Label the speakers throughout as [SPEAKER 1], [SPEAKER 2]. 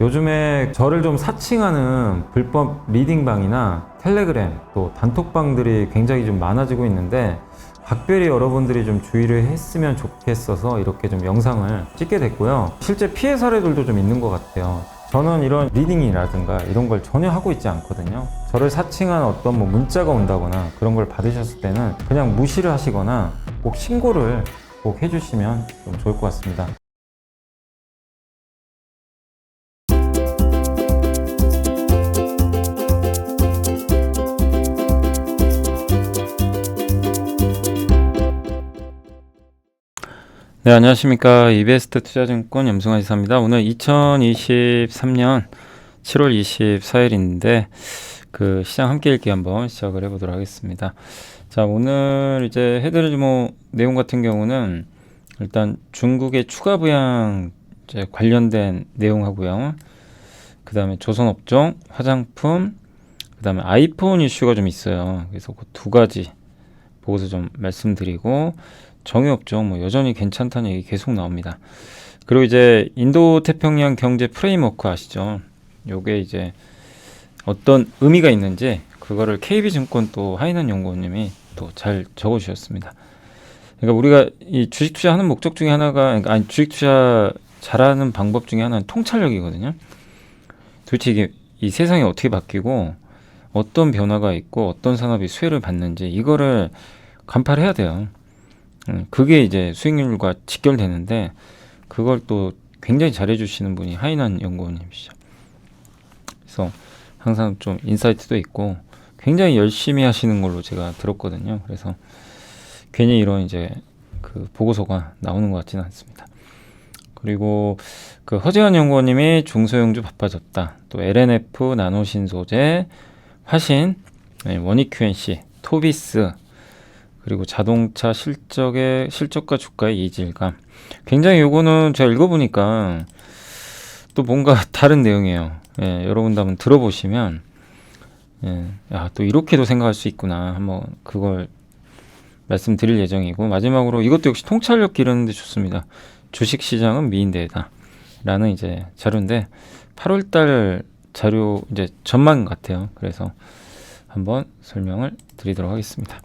[SPEAKER 1] 요즘에 저를 좀 사칭하는 불법 리딩방이나 텔레그램 또 단톡방들이 굉장히 좀 많아지고 있는데 각별히 여러분들이 좀 주의를 했으면 좋겠어서 이렇게 좀 영상을 찍게 됐고요. 실제 피해 사례들도 좀 있는 것 같아요. 저는 이런 리딩이라든가 이런 걸 전혀 하고 있지 않거든요. 저를 사칭한 어떤 문자가 온다거나 그런 걸 받으셨을 때는 그냥 무시를 하시거나 꼭 신고를 꼭 해주시면 좀 좋을 것 같습니다. 네, 안녕하십니까. 이베스트 투자증권 염승환 이사입니다. 오늘 2023년 7월 24일인데 그 시장 함께 읽기 한번 시작을 해보도록 하겠습니다. 자, 오늘 이제 해드릴 내용 같은 경우는 일단 중국의 추가 부양 이제 관련된 내용하고요. 그 다음에 조선업종, 화장품, 그 다음에 아이폰 이슈가 좀 있어요. 그래서 그 두 가지 보고서 좀 말씀드리고 정유업종 여전히 괜찮다는 얘기 계속 나옵니다. 그리고 이제 인도 태평양 경제 프레임워크 아시죠? 요게 이제 어떤 의미가 있는지 그거를 KB증권 또 하인한 연구원님이 또 잘 적어주셨습니다. 그러니까 우리가 이 주식 투자하는 목적 중에 하나가 주식 투자 잘하는 방법 중에 하나는 통찰력이거든요. 도대체 이게 이 세상이 어떻게 바뀌고 어떤 변화가 있고 어떤 산업이 수혜를 받는지 이거를 간파해야 돼요. 그게 이제 수익률과 직결되는데 그걸 또 굉장히 잘해주시는 분이 하인한 연구원님이시죠. 그래서 항상 좀 인사이트도 있고 굉장히 열심히 하시는 걸로 제가 들었거든요. 그래서 괜히 이런 이제 그 보고서가 나오는 것 같지는 않습니다. 그리고 그 허재환 연구원님이 중소형주 바빠졌다. 또 LNF, 나노신소재, 화신, 원익 QNC, 토비스 그리고 자동차 실적과 주가의 이질감. 굉장히 요거는 제가 읽어보니까 또 뭔가 다른 내용이에요. 여러분도 한번 들어보시면 또 이렇게도 생각할 수 있구나. 한번 그걸 말씀드릴 예정이고 마지막으로 이것도 역시 통찰력 기르는데 좋습니다. 주식시장은 미인대다 라는 이제 자료인데 8월달 자료 이제 전망 같아요. 그래서 한번 설명을 드리도록 하겠습니다.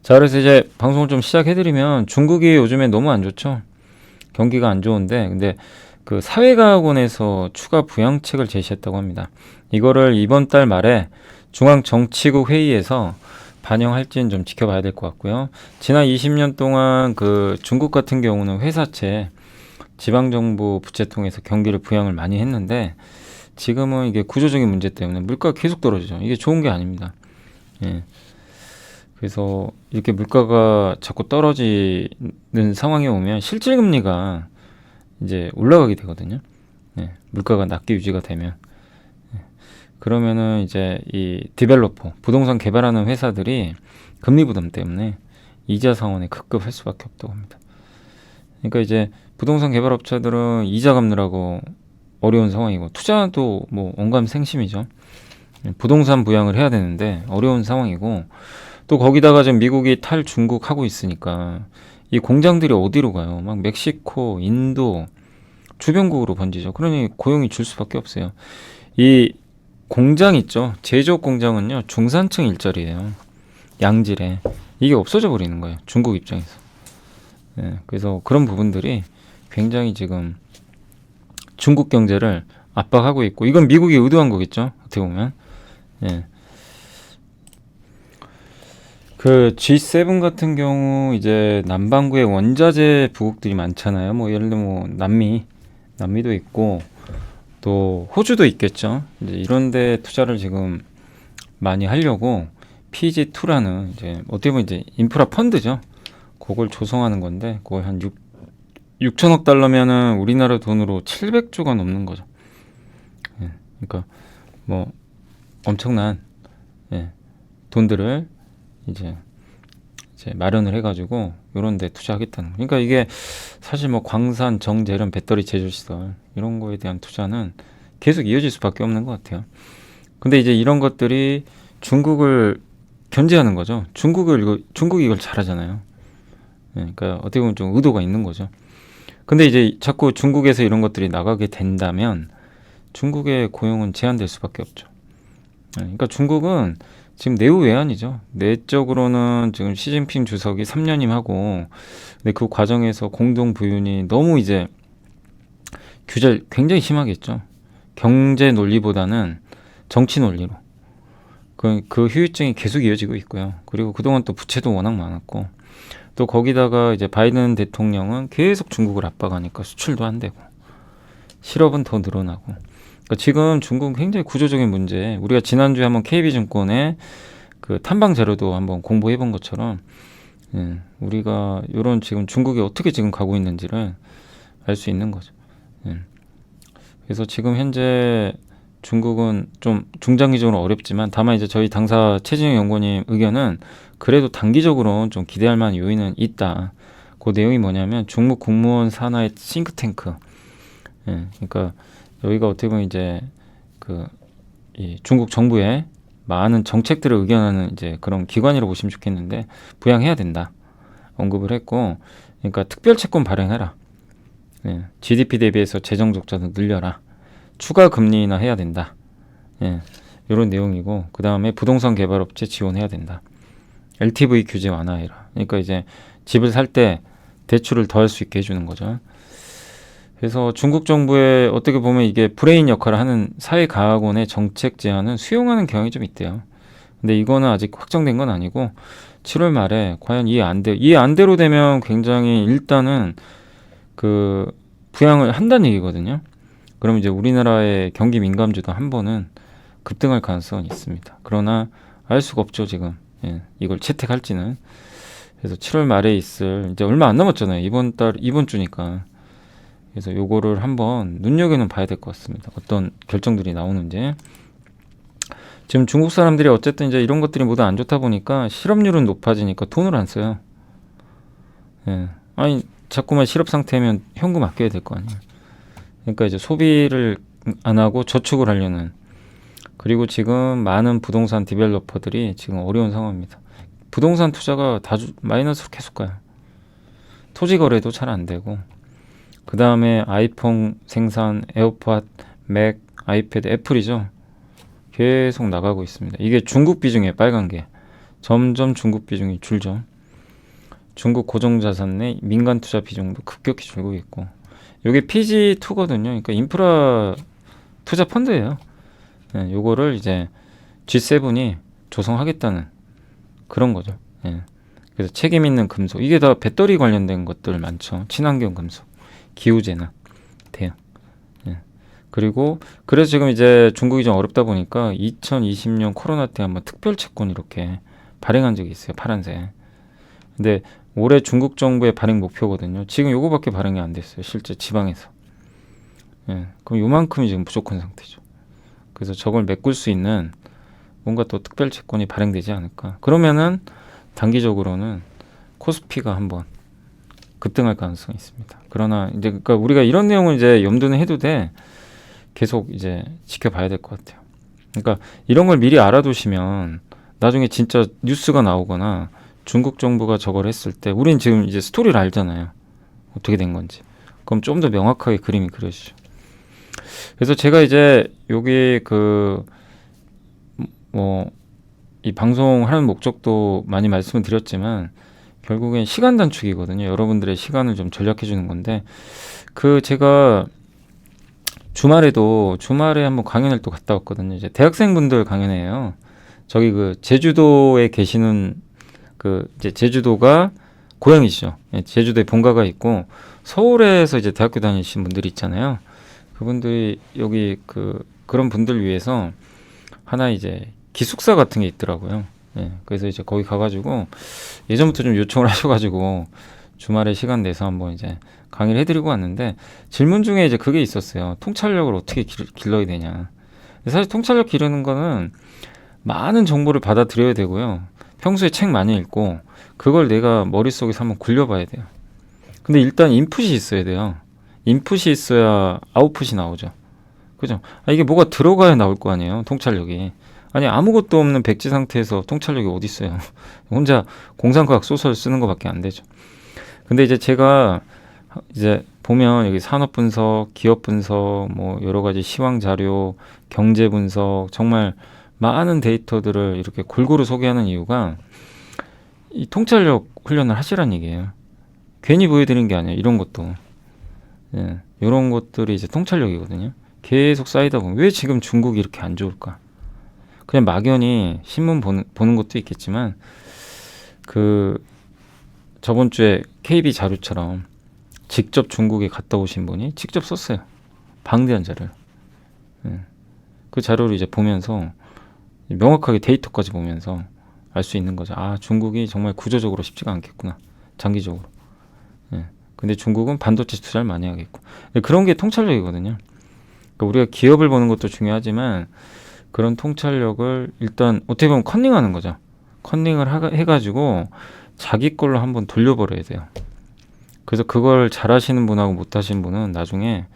[SPEAKER 1] 자, 그래서 이제 방송을 좀 시작해드리면 중국이 요즘에 너무 안 좋죠. 경기가 안 좋은데 근데 그 사회과학원에서 추가 부양책을 제시했다고 합니다. 이거를 이번 달 말에 중앙정치국 회의에서 반영할지는 좀 지켜봐야 될 것 같고요. 지난 20년 동안 그 중국 같은 경우는 회사채 지방정부 부채 통해서 경기를 부양을 많이 했는데 지금은 이게 구조적인 문제 때문에 물가가 계속 떨어지죠. 이게 좋은 게 아닙니다. 그래서 이렇게 물가가 자꾸 떨어지는 상황에 오면 실질금리가 이제 올라가게 되거든요. 물가가 낮게 유지가 되면. 그러면은 이제 이 디벨로퍼, 부동산 개발하는 회사들이 금리 부담 때문에 이자 상환에 급급할 수밖에 없다고 합니다. 그러니까 이제 부동산 개발 업체들은 이자 갚느라고 어려운 상황이고 투자도 언감생심이죠. 부동산 부양을 해야 되는데 어려운 상황이고 또 거기다가 지금 미국이 탈중국 하고 있으니까 이 공장들이 어디로 가요? 막 멕시코, 인도 주변국으로 번지죠. 그러니 고용이 줄 수밖에 없어요. 이 공장 있죠. 제조업 공장은요 중산층 일자리예요. 양질에 이게 없어져 버리는 거예요. 중국 입장에서. 그래서 그런 부분들이 굉장히 지금 중국 경제를 압박하고 있고 이건 미국이 의도한 거겠죠. 어떻게 보면. 그 G7 같은 경우 이제 남반구에 원자재 부국들이 많잖아요. 예를 들면 남미도 있고 또 호주도 있겠죠. 이제 이런 데 투자를 지금 많이 하려고 PG2라는 이제 어떻게 보면 이제 인프라 펀드죠. 그걸 조성하는 건데 그걸 한 6천억 달러면은 우리나라 돈으로 700조가 넘는 거죠. 그러니까 엄청난 돈들을 이제 마련을 해가지고 이런 데 투자하겠다는. 그러니까 이게 사실 광산, 정제련, 배터리 제조시설 이런 거에 대한 투자는 계속 이어질 수밖에 없는 것 같아요. 근데 이제 이런 것들이 중국을 견제하는 거죠. 중국이 이걸 잘하잖아요. 그러니까 어떻게 보면 좀 의도가 있는 거죠. 근데 이제 자꾸 중국에서 이런 것들이 나가게 된다면 중국의 고용은 제한될 수밖에 없죠. 그러니까 중국은 지금 내후외환이죠. 내적으로는 지금 시진핑 주석이 3년임하고, 근데 그 과정에서 공동 부윤이 너무 이제 규제를 굉장히 심하게 했죠. 경제 논리보다는 정치 논리로. 그 후유증이 계속 이어지고 있고요. 그리고 그동안 또 부채도 워낙 많았고, 또 거기다가 이제 바이든 대통령은 계속 중국을 압박하니까 수출도 안 되고, 실업은 더 늘어나고. 그러니까 지금 중국은 굉장히 구조적인 문제. 우리가 지난주에 한번 KB증권에 그 탐방 자료도 한번 공부해 본 것처럼, 우리가 이런 지금 중국이 어떻게 지금 가고 있는지를 알 수 있는 거죠. 그래서 지금 현재 중국은 좀 중장기적으로 어렵지만, 다만 이제 저희 당사 최진영 연구원님 의견은 그래도 단기적으로 좀 기대할 만한 요인은 있다. 그 내용이 뭐냐면 중국 국무원 산하의 싱크탱크. 그러니까 여기가 어떻게 보면 이제 이 중국 정부의 많은 정책들을 의견하는 이제 그런 기관이라고 보시면 좋겠는데, 부양해야 된다 언급을 했고, 그러니까 특별 채권 발행해라. GDP 대비해서 재정 적자도 늘려라. 추가 금리 인하 해야 된다. 이런 내용이고, 그 다음에 부동산 개발업체 지원해야 된다. LTV 규제 완화해라. 그러니까 이제 집을 살 때 대출을 더 할 수 있게 해주는 거죠. 그래서 중국 정부의 어떻게 보면 이게 브레인 역할을 하는 사회과학원의 정책 제안은 수용하는 경향이 좀 있대요. 근데 이거는 아직 확정된 건 아니고 7월 말에 과연 이해 안대로 되면 굉장히 일단은 그 부양을 한다는 얘기거든요. 그럼 이제 우리나라의 경기 민감주도 한 번은 급등할 가능성은 있습니다. 그러나 알 수가 없죠, 지금. 이걸 채택할지는. 그래서 7월 말에 있을, 이제 얼마 안 남았잖아요. 이번 주니까. 그래서 요거를 한번 눈여겨는 봐야 될 것 같습니다. 어떤 결정들이 나오는지. 지금 중국 사람들이 어쨌든 이제 이런 것들이 모두 안 좋다 보니까 실업률은 높아지니까 돈을 안 써요. 아니, 자꾸만 실업 상태면 현금 아껴야 될 거 아니에요. 그러니까 이제 소비를 안 하고 저축을 하려는. 그리고 지금 많은 부동산 디벨로퍼들이 지금 어려운 상황입니다. 부동산 투자가 마이너스로 계속 가요. 토지 거래도 잘 안 되고, 그 다음에 아이폰 생산, 에어팟, 맥, 아이패드, 애플이죠. 계속 나가고 있습니다. 이게 중국 비중이에요. 빨간 게. 점점 중국 비중이 줄죠. 중국 고정자산 내 민간 투자 비중도 급격히 줄고 있고, 이게 PG2거든요. 그러니까 인프라 투자 펀드예요. 요거를 이제 G7이 조성하겠다는 그런 거죠. 그래서 책임 있는 금속, 이게 다 배터리 관련된 것들 많죠. 친환경 금속, 기후재난, 대응. 그리고 그래서 지금 이제 중국이 좀 어렵다 보니까 2020년 코로나 때 한번 특별 채권 이렇게 발행한 적이 있어요. 파란색. 근데 올해 중국 정부의 발행 목표거든요. 지금 요거밖에 발행이 안 됐어요. 실제 지방에서. 그럼 요만큼이 지금 부족한 상태죠. 그래서 저걸 메꿀 수 있는 뭔가 또 특별 채권이 발행되지 않을까. 그러면은 단기적으로는 코스피가 한번 급등할 가능성이 있습니다. 그러나 이제 그러니까 우리가 이런 내용을 이제 염두는 해도 돼. 계속 이제 지켜봐야 될 것 같아요. 그러니까 이런 걸 미리 알아두시면 나중에 진짜 뉴스가 나오거나 중국 정부가 저걸 했을 때 우린 지금 이제 스토리를 알잖아요. 어떻게 된 건지. 그럼 좀 더 명확하게 그림이 그려지죠. 그래서 제가 이제 여기 이 방송하는 목적도 많이 말씀을 드렸지만 결국엔 시간 단축이거든요. 여러분들의 시간을 좀 절약해 주는 건데, 제가 주말에 한번 강연을 또 갔다 왔거든요. 이제 대학생분들 강연이에요. 저기 제주도에 계시는 이제 제주도가 고향이시죠. 제주도에 본가가 있고 서울에서 이제 대학교 다니신 분들이 있잖아요. 그분들이 여기 그런 분들 위해서 하나 이제 기숙사 같은 게 있더라고요. 그래서 이제 거기 가가지고 예전부터 좀 요청을 하셔가지고 주말에 시간 내서 한번 이제 강의를 해드리고 왔는데, 질문 중에 이제 그게 있었어요. 통찰력을 어떻게 길러야 되냐. 사실 통찰력 기르는 거는 많은 정보를 받아들여야 되고요. 평소에 책 많이 읽고 그걸 내가 머릿속에서 한번 굴려봐야 돼요. 근데 일단 인풋이 있어야 돼요. 인풋이 있어야 아웃풋이 나오죠. 그죠? 이게 뭐가 들어가야 나올 거 아니에요. 통찰력이. 아니, 아무것도 없는 백지 상태에서 통찰력이 어디 있어요. 혼자 공상과학 소설 쓰는 것밖에 안 되죠. 근데 이제 제가 이제 보면 여기 산업 분석, 기업 분석, 뭐 여러 가지 시황 자료, 경제 분석, 정말 많은 데이터들을 이렇게 골고루 소개하는 이유가 이 통찰력 훈련을 하시라는 얘기예요. 괜히 보여드리는 게 아니에요. 이런 것도. 예, 이런 것들이 이제 통찰력이거든요. 계속 쌓이다 보면 왜 지금 중국이 이렇게 안 좋을까? 그냥 막연히 신문 보는 것도 있겠지만 그 저번 주에 KB 자료처럼 직접 중국에 갔다 오신 분이 직접 썼어요. 방대한 자료를. 예. 그 자료를 이제 보면서 명확하게 데이터까지 보면서 알 수 있는 거죠. 아, 중국이 정말 구조적으로 쉽지가 않겠구나. 장기적으로. 예. 근데 중국은 반도체 투자를 많이 하겠고. 그런 게 통찰력이거든요. 그러니까 우리가 기업을 보는 것도 중요하지만 그런 통찰력을 일단 어떻게 보면 컨닝하는 거죠. 컨닝을 해가지고 자기 걸로 한번 돌려버려야 돼요. 그래서 그걸 잘하시는 분하고 못하시는 분은 나중에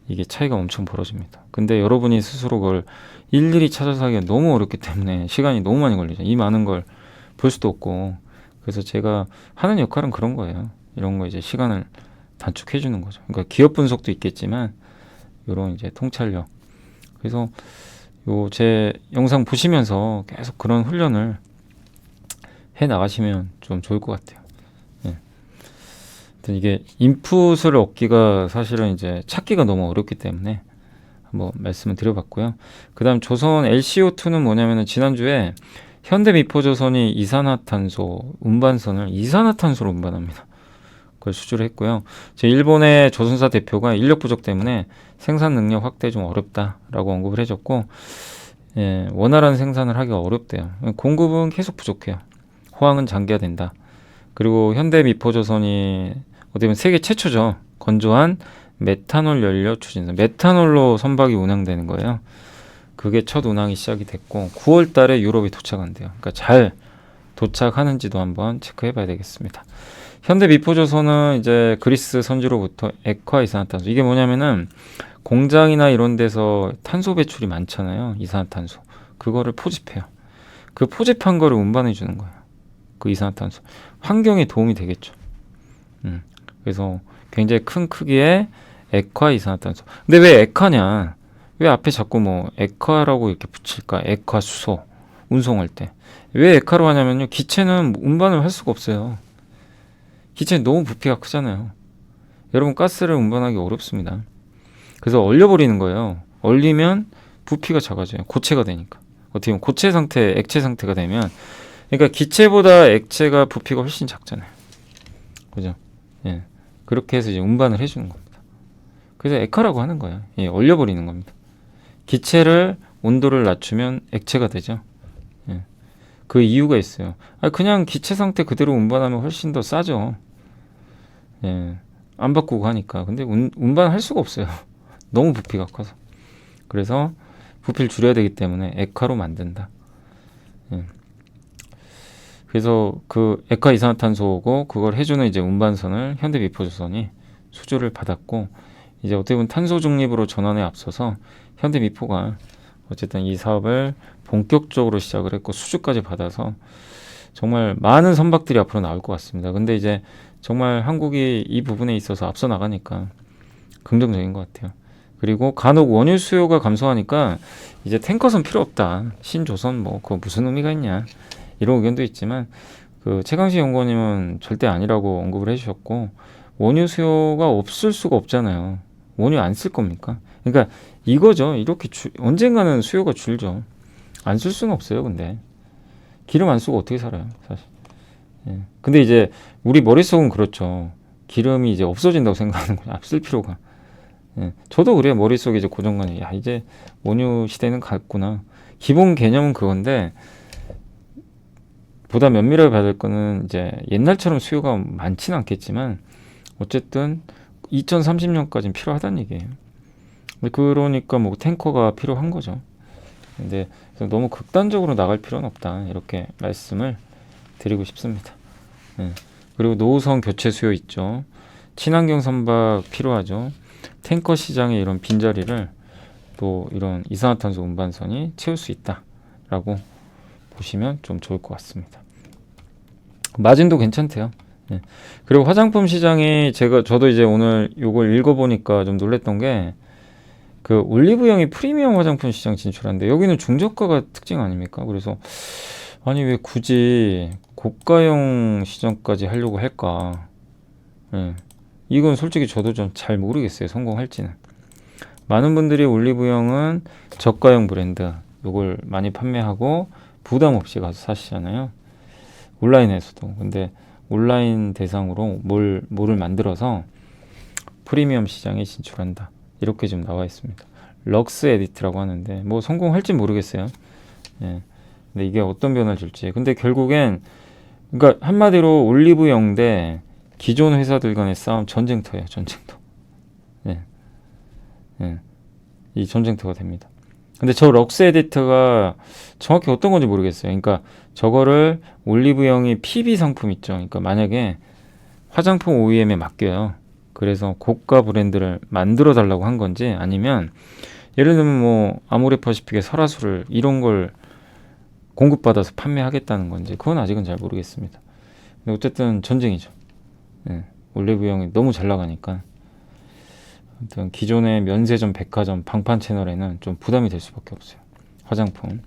[SPEAKER 1] 이게 차이가 엄청 벌어집니다. 근데 여러분이 스스로 그걸 일일이 찾아서 하기가 너무 어렵기 때문에 시간이 너무 많이 걸리죠. 이 많은 걸 볼 수도 없고. 그래서 제가 하는 역할은 그런 거예요. 이런 거 이제 시간을 단축해 주는 거죠. 그러니까 기업 분석도 있겠지만 이런 이제 통찰력. 그래서 요 제 영상 보시면서 계속 그런 훈련을 해 나가시면 좀 좋을 것 같아요. 예. 이게 인풋을 얻기가 사실은 이제 찾기가 너무 어렵기 때문에 한번 말씀을 드려봤고요. 그 다음 조선 LCO2는 뭐냐면은 지난주에 현대미포조선이 이산화탄소 운반선을 이산화탄소로 운반합니다. 그걸 수주를 했고요. 일본의 조선사 대표가 인력 부족 때문에 생산 능력 확대 좀 어렵다라고 언급을 해줬고, 예, 원활한 생산을 하기가 어렵대요. 공급은 계속 부족해요. 호황은 장기화된다. 그리고 현대미포조선이 어떻게 보면 세계 최초죠. 건조한 메탄올 연료 추진선. 메탄올로 선박이 운항되는 거예요. 그게 첫 운항이 시작이 됐고 9월 달에 유럽에 도착한대요. 그러니까 잘 도착하는지도 한번 체크해 봐야 되겠습니다. 현대미포조선은 이제 그리스 선주로부터 액화 이산화탄소. 이게 뭐냐면은 공장이나 이런 데서 탄소 배출이 많잖아요. 이산화탄소. 그거를 포집해요. 그 포집한 거를 운반해 주는 거예요. 그 이산화탄소. 환경에 도움이 되겠죠. 그래서 굉장히 큰 크기의 액화 이산화탄소. 근데 왜 액화냐? 왜 앞에 자꾸 뭐 액화라고 이렇게 붙일까? 액화 수소 운송할 때. 왜 액화로 하냐면요. 기체는 운반을 할 수가 없어요. 기체는 너무 부피가 크잖아요. 여러분 가스를 운반하기 어렵습니다. 그래서 얼려버리는 거예요. 얼리면 부피가 작아져요. 고체가 되니까. 어떻게 보면 고체 상태, 액체 상태가 되면 그러니까 기체보다 액체가 부피가 훨씬 작잖아요. 그죠? 예. 그렇게 해서 이제 운반을 해주는 겁니다. 그래서 액화라고 하는 거예요. 예, 얼려버리는 겁니다. 기체를 온도를 낮추면 액체가 되죠. 예. 그 이유가 있어요. 그냥 기체 상태 그대로 운반하면 훨씬 더 싸죠. 예. 안 바꾸고 하니까. 근데 운반할 수가 없어요. 너무 부피가 커서. 그래서 부피를 줄여야 되기 때문에 액화로 만든다. 예. 그래서 그 액화 이산화탄소고 그걸 해주는 이제 운반선을 현대미포조선이 수주를 받았고 이제 어떻게 보면 탄소 중립으로 전환에 앞서서 현대미포가 어쨌든 이 사업을 본격적으로 시작을 했고 수주까지 받아서 정말 많은 선박들이 앞으로 나올 것 같습니다. 근데 이제 정말 한국이 이 부분에 있어서 앞서 나가니까 긍정적인 것 같아요. 그리고 간혹 원유 수요가 감소하니까 이제 탱커선 필요 없다. 신조선 뭐 그거 무슨 의미가 있냐. 이런 의견도 있지만 그 최강식 연구원님은 절대 아니라고 언급을 해주셨고 원유 수요가 없을 수가 없잖아요. 원유 안 쓸 겁니까? 그러니까 이거죠. 이렇게 언젠가는 수요가 줄죠. 안 쓸 수는 없어요. 근데 기름 안 쓰고 어떻게 살아요, 사실. 예. 근데 이제 우리 머릿속은 그렇죠. 기름이 이제 없어진다고 생각하는 거죠. 쓸 필요가. 예. 저도 그래요. 머릿속에 이제 고정관이 야 이제 원유 시대는 갔구나. 기본 개념은 그건데 보다 면밀하게 봐야 될 거는 이제 옛날처럼 수요가 많지는 않겠지만 어쨌든 2030년까지는 필요하다는 얘기예요. 그러니까 뭐 탱커가 필요한 거죠. 근데 너무 극단적으로 나갈 필요는 없다. 이렇게 말씀을 드리고 싶습니다. 네. 그리고 노후선 교체 수요 있죠. 친환경 선박 필요하죠. 탱커 시장의 이런 빈자리를 또 이런 이산화탄소 운반선이 채울 수 있다라고 보시면 좀 좋을 것 같습니다. 마진도 괜찮대요. 예. 그리고 화장품 시장이 저도 이제 오늘 요걸 읽어보니까 좀 놀랬던 게 그 올리브영이 프리미엄 화장품 시장 진출한데 여기는 중저가가 특징 아닙니까? 그래서 아니 왜 굳이 고가형 시장까지 하려고 할까? 예. 이건 솔직히 저도 좀 잘 모르겠어요. 성공할지는. 많은 분들이 올리브영은 저가형 브랜드 요걸 많이 판매하고 부담 없이 가서 사시잖아요. 온라인에서도. 근데 온라인 대상으로 뭐를 만들어서 프리미엄 시장에 진출한다. 이렇게 좀 나와 있습니다. 럭스 에디트라고 하는데 뭐 성공할지 모르겠어요. 예. 근데 이게 어떤 변화를 줄지. 근데 결국엔 그러니까 한마디로 올리브영 대 기존 회사들 간의 싸움 전쟁터예요. 전쟁터. 예. 예. 이 전쟁터가 됩니다. 근데 저 럭스 에디터가 정확히 어떤 건지 모르겠어요. 그러니까 저거를 올리브영이 PB 상품 있죠. 그러니까 만약에 화장품 OEM에 맡겨요. 그래서 고가 브랜드를 만들어 달라고 한 건지 아니면 예를 들면 뭐 아모레퍼시픽의 설화수를 이런 걸 공급받아서 판매하겠다는 건지 그건 아직은 잘 모르겠습니다. 근데 어쨌든 전쟁이죠. 예, 올리브영이 너무 잘 나가니까 아무튼 기존의 면세점, 백화점, 방판 채널에는 좀 부담이 될 수밖에 없어요. 화장품.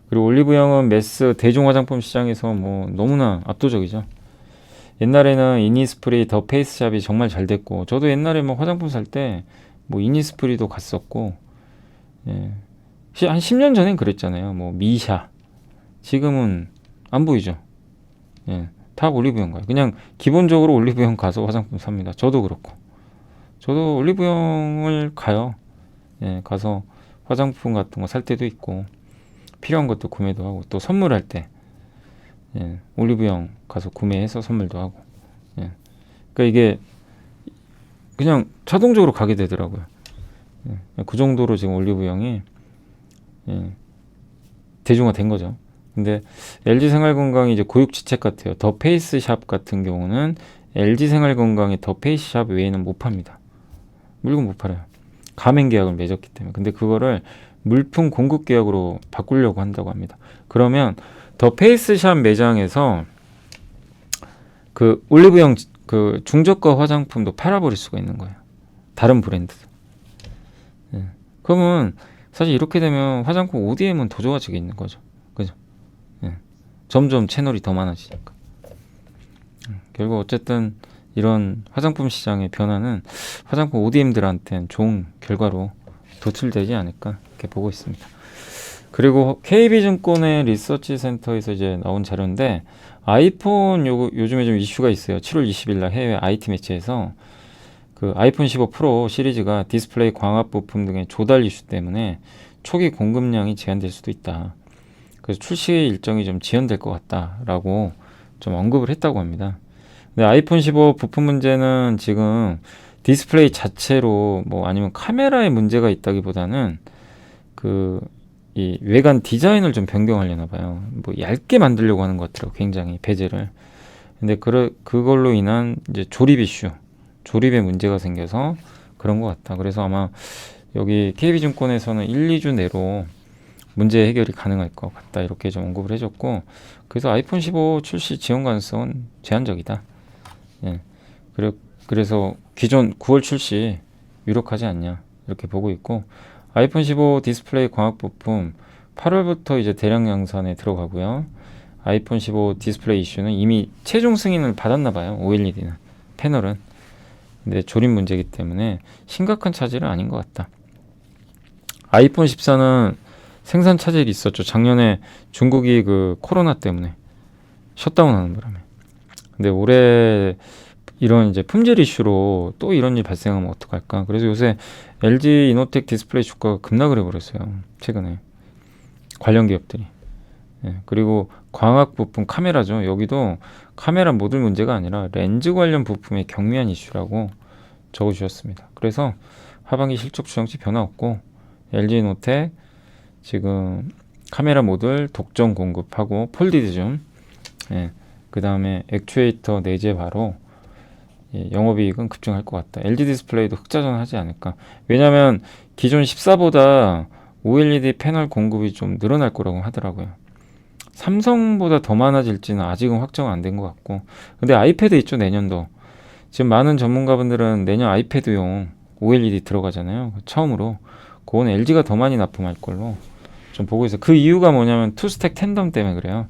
[SPEAKER 1] 그리고 올리브영은 매스 대중 화장품 시장에서 뭐 너무나 압도적이죠. 옛날에는 이니스프리, 더 페이스샵이 정말 잘 됐고 저도 옛날에 뭐 화장품 살 때 뭐 이니스프리도 갔었고 예. 한 10년 전엔 그랬잖아요. 뭐 미샤 지금은 안 보이죠. 예. 다 올리브영 가요. 그냥 기본적으로 올리브영 가서 화장품 삽니다. 저도 그렇고 저도 올리브영을 가요. 예. 가서 화장품 같은 거 살 때도 있고 필요한 것도 구매도 하고 또 선물할 때 예, 올리브영 가서 구매해서 선물도 하고 예. 그러니까 이게 그냥 자동적으로 가게 되더라고요. 예, 그 정도로 지금 올리브영이 예, 대중화된 거죠. 근데 LG 생활건강이 이제 고육지책 같아요. 더 페이스샵 같은 경우는 LG 생활건강의 더 페이스샵 외에는 못 팝니다. 물건 못 팔아요. 가맹 계약을 맺었기 때문에. 근데 그거를 물품 공급 계약으로 바꾸려고 한다고 합니다. 그러면 더 페이스샵 매장에서 그 올리브영 그 중저가 화장품도 팔아버릴 수가 있는 거예요. 다른 브랜드. 예. 그러면 사실 이렇게 되면 화장품 ODM은 더 좋아지게 있는 거죠. 그죠? 예. 점점 채널이 더 많아지니까. 결국 어쨌든 이런 화장품 시장의 변화는 화장품 ODM들한테는 좋은 결과로 도출되지 않을까 이렇게 보고 있습니다. 그리고 KB증권의 리서치 센터에서 이제 나온 자료인데 아이폰 요즘에 좀 이슈가 있어요. 7월 20일 날 해외 IT 매체에서 그 아이폰 15 프로 시리즈가 디스플레이 광합 부품 등의 조달 이슈 때문에 초기 공급량이 제한될 수도 있다. 그래서 출시 일정이 좀 지연될 것 같다라고 좀 언급을 했다고 합니다. 근데 아이폰 15 부품 문제는 지금 디스플레이 자체로 뭐 아니면 카메라에 문제가 있다기보다는 이 외관 디자인을 좀 변경하려나 봐요. 뭐 얇게 만들려고 하는 것 같더라고, 굉장히 베젤을. 근데 그걸로 인한 이제 조립 이슈, 조립에 문제가 생겨서 그런 것 같다. 그래서 아마 여기 KB증권에서는 1, 2주 내로 문제 해결이 가능할 것 같다. 이렇게 좀 언급을 해줬고, 그래서 아이폰 15 출시 지원 가능성은 제한적이다. 예. 그래서 기존 9월 출시 유력하지 않냐 이렇게 보고 있고, 아이폰 15 디스플레이 광학 부품 8월부터 이제 대량 양산에 들어가고요. 아이폰 15 디스플레이 이슈는 이미 최종 승인을 받았나 봐요. OLED는 패널은. 근데 조립 문제이기 때문에 심각한 차질은 아닌 것 같다. 아이폰 14는 생산 차질이 있었죠. 작년에 중국이 그 코로나 때문에 셧다운하는 바람에. 근데 올해 이런 이제 품질 이슈로 또 이런 일 발생하면 어떡할까? 그래서 요새 LG 이노텍 디스플레이 주가가 급락을 해버렸어요. 최근에 관련 기업들이. 예, 그리고 광학 부품 카메라죠. 여기도 카메라 모듈 문제가 아니라 렌즈 관련 부품의 경미한 이슈라고 적어주셨습니다. 그래서 하반기 실적 추정치 변화 없고 LG 이노텍 지금 카메라 모듈 독점 공급하고 폴디드 줌, 예, 그 다음에 액추에이터 내재 바로 영업이익은 급증할 것 같다. LG 디스플레이도 흑자전하지 않을까. 왜냐하면 기존 14보다 OLED 패널 공급이 좀 늘어날 거라고 하더라고요. 삼성보다 더 많아질지는 아직은 확정 안 된 것 같고. 근데 아이패드 있죠, 내년도. 지금 많은 전문가분들은 내년 아이패드용 OLED 들어가잖아요. 처음으로. 그건 LG가 더 많이 납품할 걸로 좀 보고 있어요. 그 이유가 뭐냐면 투스택 텐덤 때문에 그래요.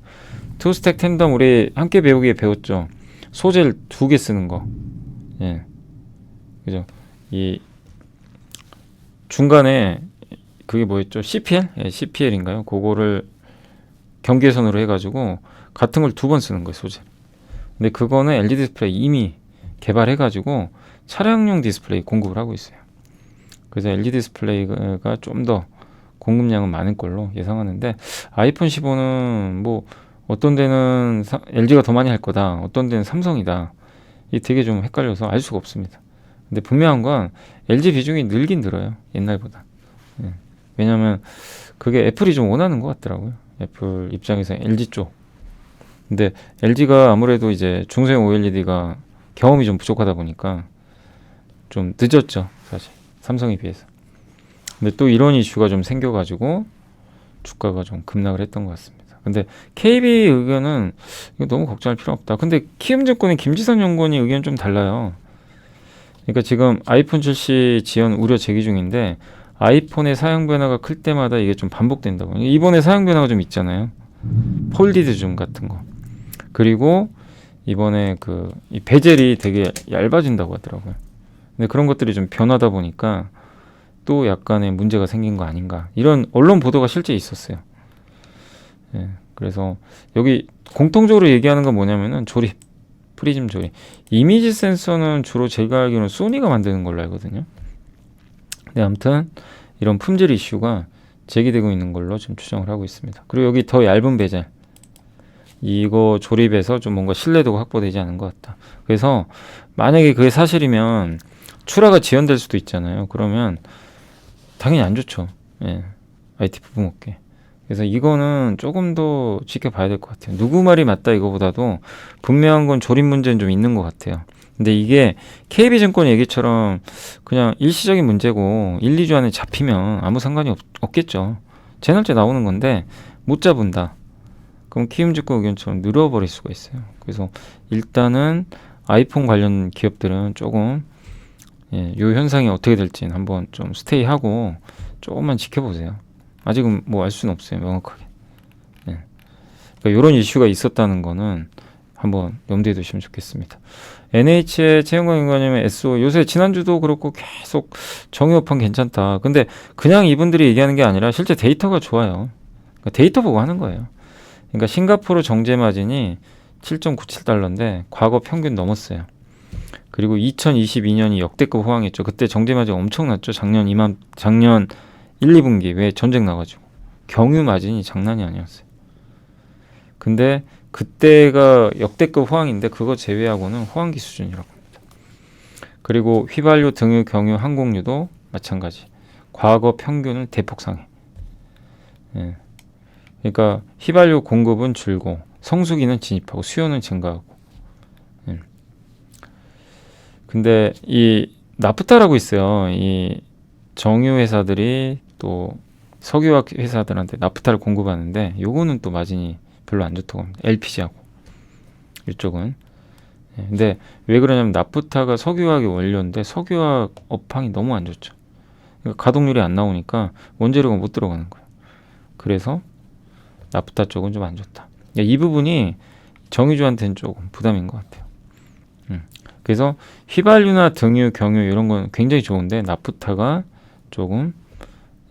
[SPEAKER 1] 투스택 텐덤 우리 함께 배우기에 배웠죠. 소재를 2개 쓰는 거. 예. 그죠? 이 중간에 그게 뭐였죠? CPL? 예, CPL인가요? 그거를 경계선으로 해가지고 같은 걸 2번 쓰는 거예요, 소재. 근데 그거는 LG 디스플레이 이미 개발해가지고 차량용 디스플레이 공급을 하고 있어요. 그래서 LG 디스플레이가 좀 더 공급량은 많을 걸로 예상하는데, 아이폰 15는 뭐 어떤 데는 LG가 더 많이 할 거다, 어떤 데는 삼성이다. 이게 되게 좀 헷갈려서 알 수가 없습니다. 근데 분명한 건 LG 비중이 늘긴 늘어요, 옛날보다. 예. 왜냐면 그게 애플이 좀 원하는 것 같더라고요. 애플 입장에서 LG 쪽. 근데 LG가 아무래도 이제 중소형 OLED가 경험이 좀 부족하다 보니까 좀 늦었죠, 사실 삼성에 비해서. 근데 또 이런 이슈가 좀 생겨가지고 주가가 좀 급락을 했던 것 같습니다. 근데 KB 의견은 이거 너무 걱정할 필요 없다. 근데 키움증권의 김지선 연구원이 의견 좀 달라요. 그러니까 지금 아이폰 출시 지연 우려 제기 중인데, 아이폰의 사양 변화가 클 때마다 이게 좀 반복된다고. 이번에 사양 변화가 좀 있잖아요. 폴디드 줌 같은 거. 그리고 이번에 이 베젤이 되게 얇아진다고 하더라고요. 근데 그런 것들이 좀 변하다 보니까 또 약간의 문제가 생긴 거 아닌가, 이런 언론 보도가 실제 있었어요. 예, 그래서 여기 공통적으로 얘기하는 건 뭐냐면은 조립, 프리즘 조립. 이미지 센서는 주로 제가 알기로는 소니가 만드는 걸로 알거든요. 근데 아무튼 이런 품질 이슈가 제기되고 있는 걸로 좀 추정을 하고 있습니다. 그리고 여기 더 얇은 베젤, 이거 조립해서 좀 뭔가 신뢰도가 확보되지 않은 것 같다. 그래서 만약에 그게 사실이면 출하가 지연될 수도 있잖아요. 그러면 당연히 안 좋죠. 예, IT 부품업계. 그래서 이거는 조금 더 지켜봐야 될 것 같아요. 누구 말이 맞다 이거보다도 분명한 건 조립 문제는 좀 있는 것 같아요. 근데 이게 KB증권 얘기처럼 그냥 일시적인 문제고 1, 2주 안에 잡히면 아무 상관이 없겠죠. 채널째 나오는 건데 못 잡은다, 그럼 키움증권 의견처럼 늘어버릴 수가 있어요. 그래서 일단은 아이폰 관련 기업들은 조금, 예, 요 현상이 어떻게 될지는 한번 좀 스테이하고 조금만 지켜보세요. 아직은 뭐 알 수는 없어요, 명확하게. 예. 그러니까 이런 이슈가 있었다는 거는 한번 염두에 두시면 좋겠습니다. NH의 최영광 연구원님은 SO 요새 지난주도 그렇고 계속 정유업황 괜찮다. 근데 그냥 이분들이 얘기하는 게 아니라 실제 데이터가 좋아요. 그러니까 데이터 보고 하는 거예요. 그러니까 싱가포르 정제 마진이 7.97달러인데 과거 평균 넘었어요. 그리고 2022년이 역대급 호황이었죠. 그때 정제 마진 엄청났죠. 작년 1, 2분기 왜 전쟁 나가지고 경유 마진이 장난이 아니었어요. 근데 그때가 역대급 호황인데 그거 제외하고는 호황기 수준이라고 합니다. 그리고 휘발유, 등유, 경유, 항공유도 마찬가지. 과거 평균을 대폭 상해. 예. 그러니까 휘발유 공급은 줄고 성수기는 진입하고 수요는 증가하고. 예. 근데 이 나프타라고 있어요. 이 정유 회사들이 또 석유화학 회사들한테 나프타를 공급하는데 요거는 또 마진이 별로 안 좋다고 합니다. LPG하고 이쪽은. 예. 근데 왜 그러냐면 나프타가 석유화학의 원료인데 석유화학 업황이 너무 안 좋죠. 그러니까 가동률이 안 나오니까 원재료가 못 들어가는 거예요. 그래서 나프타 쪽은 좀 안 좋다. 이 부분이 정유주한테는 조금 부담인 것 같아요. 그래서 휘발유나 등유, 경유 이런 건 굉장히 좋은데 나프타가 조금,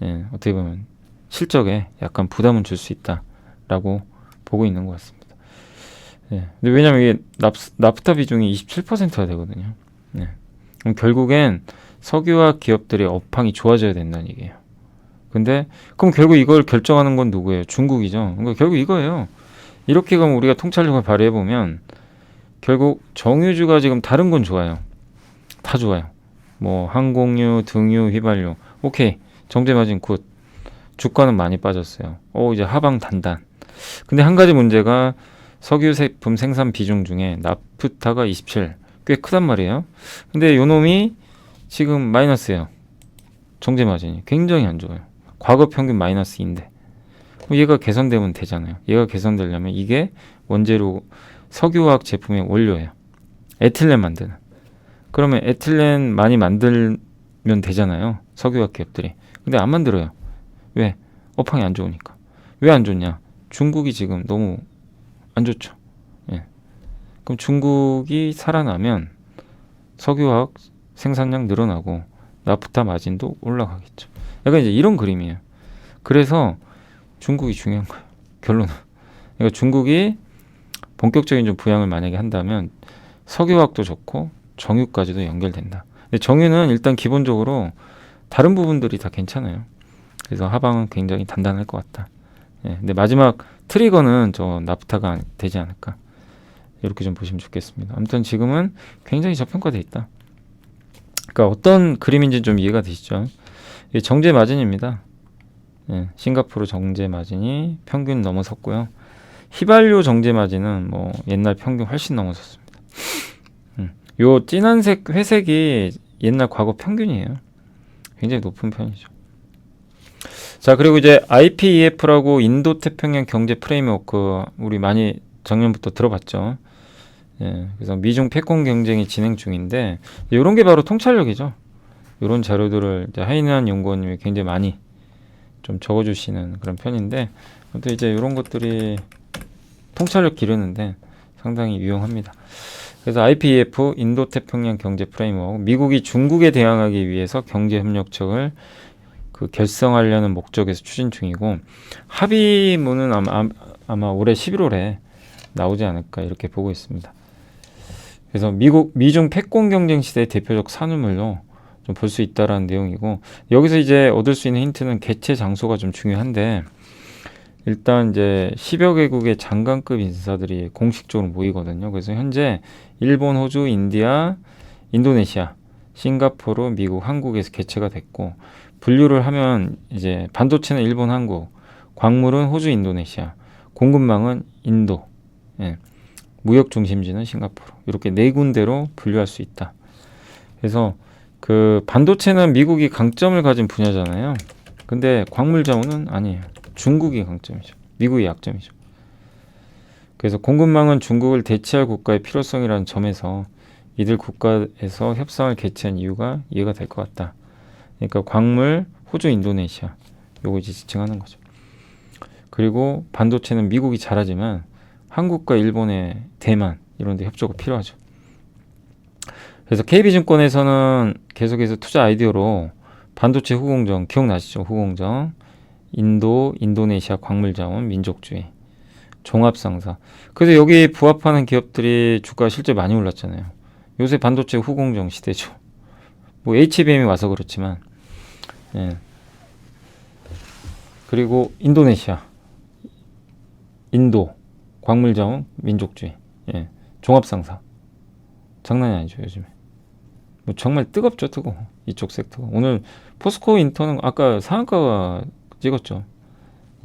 [SPEAKER 1] 예, 어떻게 보면 실적에 약간 부담을 줄 수 있다라고 보고 있는 것 같습니다. 예. 근데 왜냐면 이게 나프타 비중이 27%가 되거든요. 예. 그럼 결국엔 석유화학 기업들의 업황이 좋아져야 된다는 얘기예요. 근데 그럼 결국 이걸 결정하는 건 누구예요? 중국이죠. 그러니까 결국 이거예요. 이렇게 가면 우리가 통찰력을 발휘해 보면 결국 정유주가 지금 다른 건 좋아요. 다 좋아요. 뭐 항공유, 등유, 휘발유. 오케이. 정제 마진 굿. 주가는 많이 빠졌어요. 이제 하방 단단. 근데 한 가지 문제가 석유 제품 생산 비중 중에 나프타가 27. 꽤 크단 말이에요. 근데 요 놈이 지금 마이너스예요. 정제 마진이 굉장히 안 좋아요. 과거 평균 마이너스인데. 그럼 얘가 개선되면 되잖아요. 얘가 개선되려면 이게 원재료 석유화학 제품의 원료예요. 에틸렌 만드는. 그러면 에틸렌 많이 만들면 되잖아요. 석유화학 기업들이. 근데 안 만들어요. 왜? 업황이 안 좋으니까. 왜 안 좋냐? 중국이 지금 너무 안 좋죠. 예. 그럼 중국이 살아나면 석유화학 생산량 늘어나고 나프타 마진도 올라가겠죠. 약간 이제 이런 그림이에요. 그래서 중국이 중요한 거예요. 결론은. 그러니까 중국이 본격적인 좀 부양을 만약에 한다면 석유화학도 좋고 정유까지도 연결된다. 근데 정유는 일단 기본적으로 다른 부분들이 다 괜찮아요. 그래서 하방은 굉장히 단단할 것 같다. 예, 근데 마지막 트리거는 저 나프타가 되지 않을까. 이렇게 좀 보시면 좋겠습니다. 아무튼 지금은 굉장히 저평가돼 있다. 그러니까 어떤 그림인지 좀 이해가 되시죠? 이게 정제 마진입니다. 예, 싱가포르 정제 마진이 평균 넘어섰고요. 휘발유 정제 마진은 뭐 옛날 평균 훨씬 넘어섰습니다. 요 진한색 회색이 옛날 과거 평균이에요. 굉장히 높은 편이죠. 자, 그리고 이제 IPEF라고 인도태평양 경제 프레임워크 우리 많이 작년부터 들어봤죠. 예, 그래서 미중 패권 경쟁이 진행 중인데 이런 게 바로 통찰력이죠. 이런 자료들을 이제 하이난 연구원님이 굉장히 많이 좀 적어주시는 그런 편인데 또 이제 이런 것들이 통찰력 기르는데 상당히 유용합니다. 그래서 IPEF 인도태평양 경제 프레임워크 미국이 중국에 대항하기 위해서 경제협력척을 그 결성하려는 목적에서 추진 중이고 합의문은 아마 올해 11월에 나오지 않을까 이렇게 보고 있습니다. 그래서 미중 패권 경쟁 시대의 대표적 산업물로 좀 볼 수 있다라는 내용이고 여기서 이제 얻을 수 있는 힌트는 개최 장소가 좀 중요한데 일단 이제 10여 개국의 장관급 인사들이 공식적으로 모이거든요. 그래서 현재 일본, 호주, 인디아, 인도네시아, 싱가포르, 미국, 한국에서 개최가 됐고 분류를 하면 이제 반도체는 일본, 한국, 광물은 호주, 인도네시아, 공급망은 인도, 예. 무역 중심지는 싱가포르 이렇게 네 군데로 분류할 수 있다. 그래서 그 반도체는 미국이 강점을 가진 분야잖아요. 근데 광물 자원은 아니에요. 중국이 강점이죠. 미국이 약점이죠. 그래서 공급망은 중국을 대체할 국가의 필요성이라는 점에서 이들 국가에서 협상을 개최한 이유가 이해가 될 것 같다. 그러니까 광물, 호주, 인도네시아 요거 이제 지칭하는 거죠. 그리고 반도체는 미국이 잘하지만 한국과 일본의 대만 이런 데 협조가 필요하죠. 그래서 KB증권에서는 계속해서 투자 아이디어로 반도체 후공정 기억나시죠? 후공정, 인도, 인도네시아 광물자원, 민족주의, 종합상사. 그래서 여기 부합하는 기업들이 주가 실제 많이 올랐잖아요. 요새 반도체 후공정 시대죠. 뭐 HBM이 와서 그렇지만 예. 그리고 인도네시아, 인도, 광물자원, 민족주의, 예. 종합상사. 장난이 아니죠 요즘에. 뭐 정말 뜨겁죠 뜨거워 이쪽 섹터가. 오늘 포스코 인터는 아까 상한가가 찍었죠.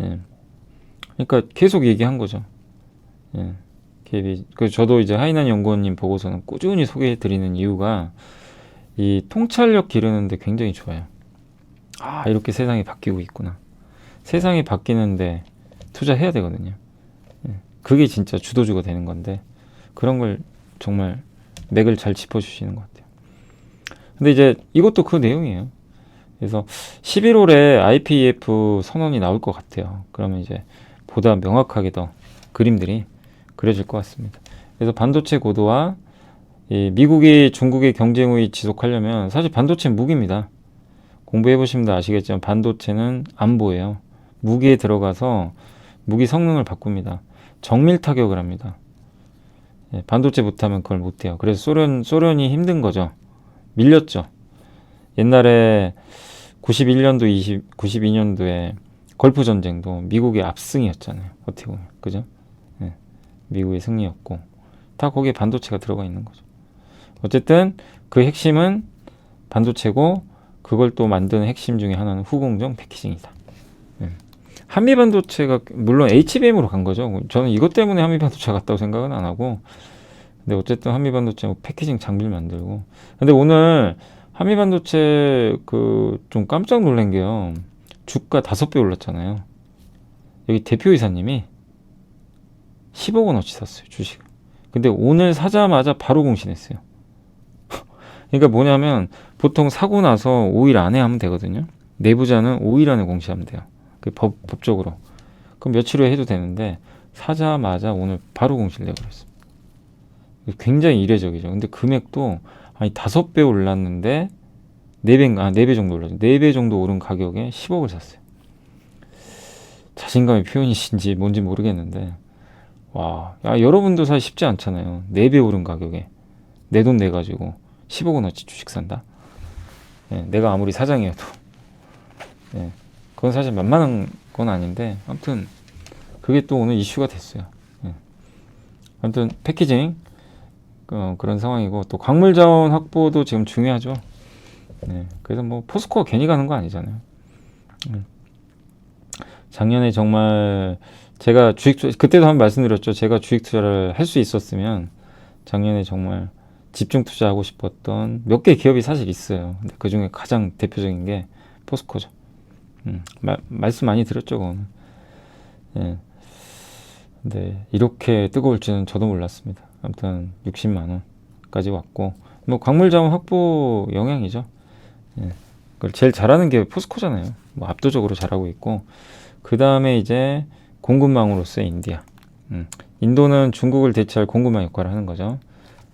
[SPEAKER 1] 예. 그러니까 계속 얘기한 거죠. 예. 그 저도 이제 하이난 연구원님 보고서는 꾸준히 소개해드리는 이유가 이 통찰력 기르는데 굉장히 좋아요. 아 이렇게 세상이 바뀌고 있구나. 세상이 바뀌는데 투자해야 되거든요. 예. 그게 진짜 주도주가 되는 건데 그런 걸 정말 맥을 잘 짚어주시는 것 같아요. 근데 이제 이것도 그 내용이에요. 그래서 11월에 IPEF 선언이 나올 것 같아요. 그러면 이제 보다 명확하게 더 그림들이 그려질 것 같습니다. 그래서 반도체 고도화, 이 미국이 중국의 경쟁 우위 지속하려면 사실 반도체는 무기입니다. 공부해 보시면 아시겠지만 반도체는 안보예요. 무기에 들어가서 무기 성능을 바꿉니다. 정밀 타격을 합니다. 예, 반도체 못하면 그걸 못해요. 그래서 소련이 힘든 거죠. 밀렸죠. 옛날에 91년도, 92년도에 걸프 전쟁도 미국의 압승이었잖아요. 어떻게 보면. 그죠? 예, 미국의 승리였고. 다 거기에 반도체가 들어가 있는 거죠. 어쨌든 그 핵심은 반도체고 그걸 또 만드는 핵심 중에 하나는 후공정 패키징이다. 예. 한미반도체가 물론 HBM으로 간 거죠. 저는 이것 때문에 한미반도체 갔다고 생각은 안 하고 근데 어쨌든 한미반도체 패키징 장비를 만들고 근데 오늘 한미반도체 그 좀 깜짝 놀란 게요. 주가 5배 올랐잖아요. 여기 대표이사님이 10억 원어치 샀어요, 주식을. 근데 오늘 사자마자 바로 공신했어요. 그러니까 뭐냐면 보통 사고 나서 5일 안에 하면 되거든요. 내부자는 5일 안에 공시하면 돼요. 그 법적으로. 그럼 며칠 후에 해도 되는데 사자마자 오늘 바로 공시를 내버렸습니다. 굉장히 이례적이죠. 근데 금액도 아니 5배 올랐는데 4배 정도 올랐죠. 4배 정도 오른 가격에 10억을 샀어요. 자신감의 표현이신지 뭔지 모르겠는데 와, 야, 여러분도 사실 쉽지 않잖아요. 4배 오른 가격에 내 돈 내가지고 10억 원어치 주식 산다. 예, 내가 아무리 사장이어도 예, 그건 사실 만만한 건 아닌데 아무튼 그게 또 오늘 이슈가 됐어요. 예. 아무튼 패키징 그런 상황이고 또 광물자원 확보도 지금 중요하죠. 네, 그래서 뭐 포스코가 괜히 가는 거 아니잖아요. 작년에 정말 제가 그때도 한번 말씀드렸죠. 제가 주식 투자를 할 수 있었으면 작년에 정말 집중 투자하고 싶었던 몇 개 기업이 사실 있어요. 근데 그 중에 가장 대표적인 게 포스코죠. 말씀 많이 드렸죠, 그거는. 예. 근데 이렇게 뜨거울지는 저도 몰랐습니다. 아무튼 60만 원까지 왔고 뭐 광물자원 확보 영향이죠. 예. 그걸 제일 잘하는 게 포스코잖아요. 뭐 압도적으로 잘하고 있고 그 다음에 이제 공급망으로서의 인디아. 인도는 중국을 대체할 공급망 역할을 하는 거죠.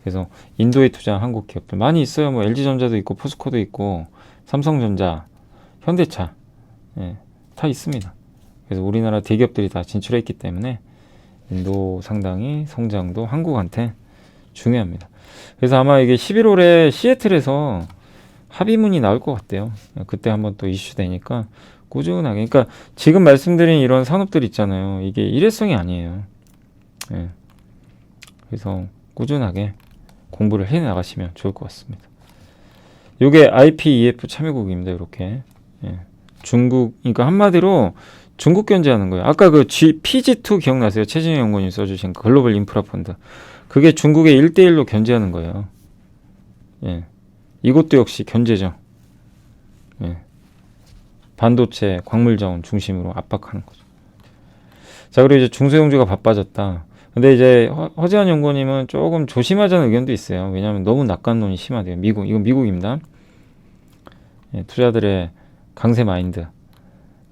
[SPEAKER 1] 그래서 인도에 투자한 한국 기업들 많이 있어요. 뭐 LG전자도 있고 포스코도 있고 삼성전자, 현대차 예, 다 있습니다. 그래서 우리나라 대기업들이 다 진출했기 때문에 인도 상당히 성장도 한국한테 중요합니다. 그래서 아마 이게 11월에 시애틀에서 합의문이 나올 것 같대요. 그때 한번 또 이슈되니까 꾸준하게. 그러니까 지금 말씀드린 이런 산업들 있잖아요. 이게 일회성이 아니에요. 예. 그래서 꾸준하게 공부를 해 나가시면 좋을 것 같습니다. 요게 IPEF 참여국입니다. 이렇게. 예. 중국, 그러니까 한마디로 중국 견제하는 거예요. 아까 그 PG2 기억나세요? 최진영 연구원님 써주신 글로벌 인프라 펀드. 그게 중국의 1대1로 견제하는 거예요. 예. 이것도 역시 견제죠. 예. 반도체, 광물자원 중심으로 압박하는 거죠. 자, 그리고 이제 중소형주가 바빠졌다. 근데 이제 허재한 연구원님은 조금 조심하자는 의견도 있어요. 왜냐하면 너무 낙관론이 심하대요. 이건 미국입니다. 예, 투자들의 강세 마인드.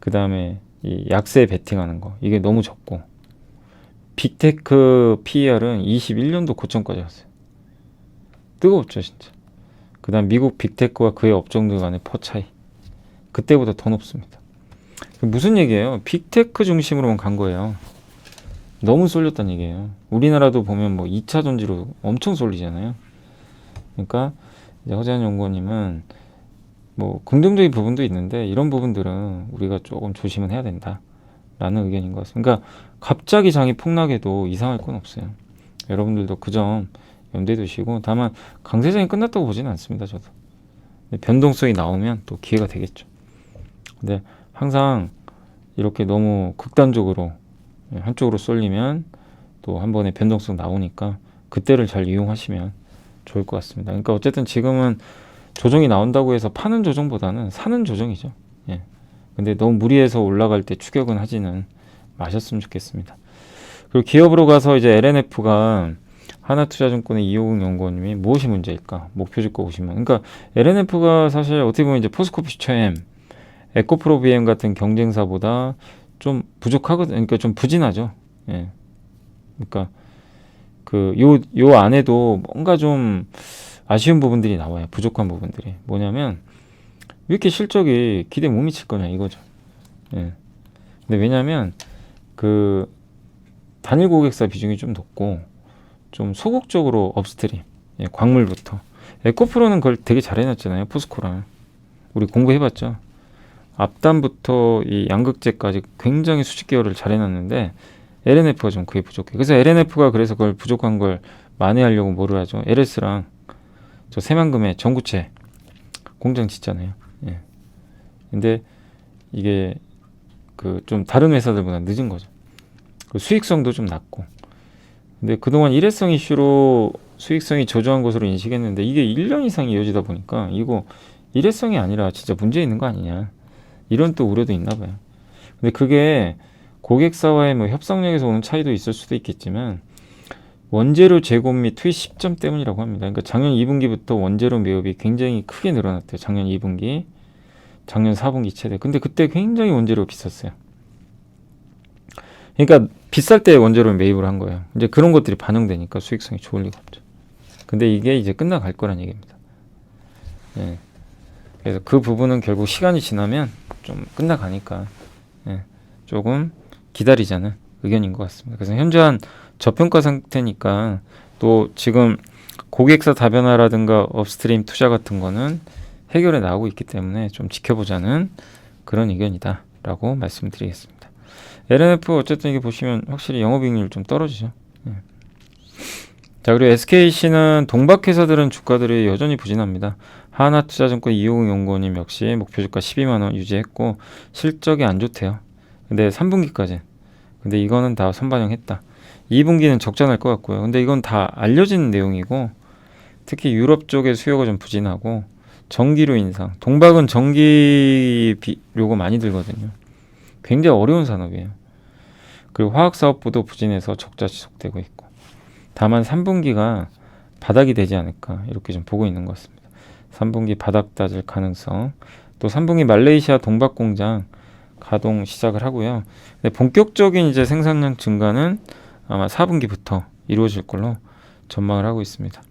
[SPEAKER 1] 그 다음에 이 약세 베팅하는 거. 이게 너무 적고. 빅테크 PER은 21년도 고점까지 왔어요. 뜨거웠죠, 진짜. 그 다음 미국 빅테크와 그의 업종들 간의 퍼 차이. 그때보다 더 높습니다. 무슨 얘기예요? 빅테크 중심으로만 간 거예요. 너무 쏠렸다는 얘기예요. 우리나라도 보면 뭐 2차 전지로 엄청 쏠리잖아요. 그러니까 이제 허재한 연구원님은 뭐 긍정적인 부분도 있는데 이런 부분들은 우리가 조금 조심은 해야 된다라는 의견인 것 같습니다. 그러니까 갑자기 장이 폭락해도 이상할 건 없어요. 여러분들도 그 점 염두에 두시고 다만 강세장이 끝났다고 보지는 않습니다. 저도. 변동성이 나오면 또 기회가 되겠죠. 근데 항상 이렇게 너무 극단적으로 한쪽으로 쏠리면 또 한 번에 변동성 나오니까 그때를 잘 이용하시면 좋을 것 같습니다. 그러니까 어쨌든 지금은 조정이 나온다고 해서 파는 조정보다는 사는 조정이죠. 예. 근데 너무 무리해서 올라갈 때 추격은 하지는 마셨으면 좋겠습니다. 그리고 기업으로 가서 이제 LNF가 하나투자증권의 이호국 연구원님이 무엇이 문제일까? 목표 짓고 오시면. 그러니까 LNF가 사실 어떻게 보면 이제 포스코 퓨처엠, 에코프로 BM 같은 경쟁사보다 좀 부족하거든요. 그러니까 좀 부진하죠. 예. 그러니까 요 안에도 뭔가 좀 아쉬운 부분들이 나와요. 부족한 부분들이. 뭐냐면 왜 이렇게 실적이 기대에 못 미칠 거냐 이거죠. 예. 근데 왜냐면 그 단일 고객사 비중이 좀 높고 좀 소극적으로 업스트림, 예, 광물부터. 에코프로는 그걸 되게 잘 해놨잖아요. 포스코랑. 우리 공부해봤죠. 앞단부터 이 양극재까지 굉장히 수십 개월을 잘 해놨는데 LNF가 좀 그게 부족해. 그래서 LNF가 그래서 그걸 부족한 걸 만회하려고 뭐를 하죠. LS랑 저 새만금에 전구체 공장 짓잖아요. 예. 근데 이게 그 좀 다른 회사들보다 늦은 거죠. 그 수익성도 좀 낮고. 근데 그동안 일회성 이슈로 수익성이 저조한 것으로 인식했는데 이게 1년 이상 이어지다 보니까 이거 일회성이 아니라 진짜 문제 있는 거 아니냐. 이런 또 우려도 있나 봐요. 근데 그게 고객사와의 뭐 협상력에서 오는 차이도 있을 수도 있겠지만 원재료 제공 및 투입 시점 때문이라고 합니다. 그러니까 작년 2분기부터 원재료 매입이 굉장히 크게 늘어났대요. 작년 2분기, 작년 4분기 최대. 근데 그때 굉장히 원재료가 비쌌어요. 그러니까 비쌀 때 원재료 매입을 한 거예요. 이제 그런 것들이 반영되니까 수익성이 좋을 리가 없죠. 근데 이게 이제 끝나갈 거란 얘기입니다. 예. 그래서 그 부분은 결국 시간이 지나면 좀 끝나가니까 조금 기다리자는 의견인 것 같습니다. 그래서 현재한 저평가 상태니까 또 지금 고객사 다변화라든가 업스트림 투자 같은 거는 해결해 나오고 있기 때문에 좀 지켜보자는 그런 의견이다 라고 말씀드리겠습니다. LNF 어쨌든 이게 보시면 확실히 영업이익률 좀 떨어지죠. 자, 그리고 SKC는 동박회사들은 주가들이 여전히 부진합니다. 하나투자증권 이호ung 연구원님 역시 목표주가 12만원 유지했고 실적이 안 좋대요. 근데 3분기까지. 근데 이거는 다 선반영했다. 2분기는 적자 날 것 같고요. 근데 이건 다 알려진 내용이고 특히 유럽 쪽의 수요가 좀 부진하고 전기료 인상. 동박은 전기료가 많이 들거든요. 굉장히 어려운 산업이에요. 그리고 화학사업부도 부진해서 적자 지속되고 있고 다만 3분기가 바닥이 되지 않을까 이렇게 좀 보고 있는 것 같습니다. 3분기 바닥 다질 가능성 또 3분기 말레이시아 동박공장 가동 시작을 하고요. 근데 본격적인 이제 생산량 증가는 아마 4분기부터 이루어질 걸로 전망을 하고 있습니다.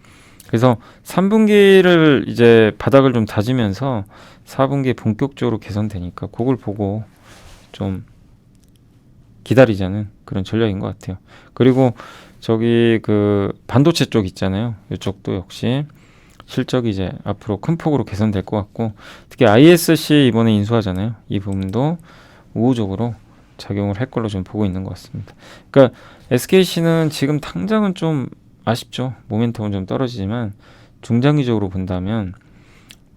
[SPEAKER 1] 그래서 3분기를 이제 바닥을 좀 다지면서 4분기에 본격적으로 개선되니까 그걸 보고 좀 기다리자는 그런 전략인 것 같아요. 그리고 저기 그 반도체 쪽 있잖아요. 이쪽도 역시 실적이 이제 앞으로 큰 폭으로 개선될 것 같고 특히 ISC 이번에 인수하잖아요. 이 부분도 우호적으로 작용을 할 걸로 좀 보고 있는 것 같습니다. 그러니까 SKC는 지금 당장은 좀 아쉽죠. 모멘텀은 좀 떨어지지만 중장기적으로 본다면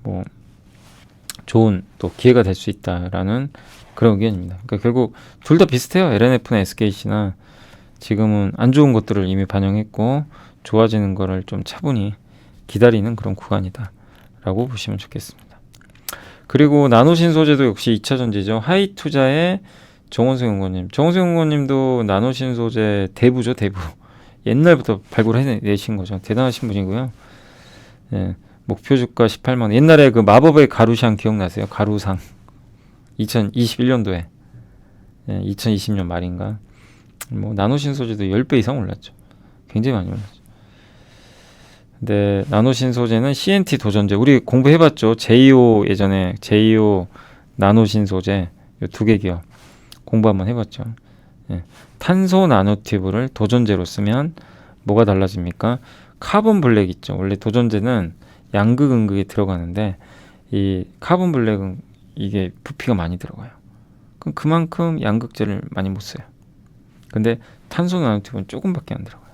[SPEAKER 1] 뭐 좋은 또 기회가 될 수 있다라는 그런 의견입니다. 그러니까 결국 둘 다 비슷해요. LNF나 SKC나 지금은 안 좋은 것들을 이미 반영했고 좋아지는 거를 좀 차분히 기다리는 그런 구간이다라고 보시면 좋겠습니다. 그리고 나노신소재도 역시 2차 전지죠. 하이투자의 정원승 연구원님. 정원승 연구원님도 나노신소재 대부죠. 대부. 옛날부터 발굴해내신 거죠. 대단하신 분이고요. 예, 목표 주가 18만 원. 옛날에 그 마법의 가루샹 기억나세요? 가루상. 2021년도에 2020년 말인가 뭐 나노신소재도 10배 이상 올랐죠. 굉장히 많이 올랐죠. 근데 나노신소재는 CNT 도전제 우리 공부해봤죠. 제이오 예전에 제이오 나노신소재 이 두 개 기업 공부 한번 해봤죠. 탄소 나노튜브를 도전제로 쓰면 뭐가 달라집니까? 카본 블랙 있죠. 원래 도전제는 양극 음극이 들어가는데 이 카본 블랙은 이게 부피가 많이 들어가요. 그럼 그만큼 양극재를 많이 못 써요. 근데 탄소 나노튜브는 조금밖에 안 들어가요.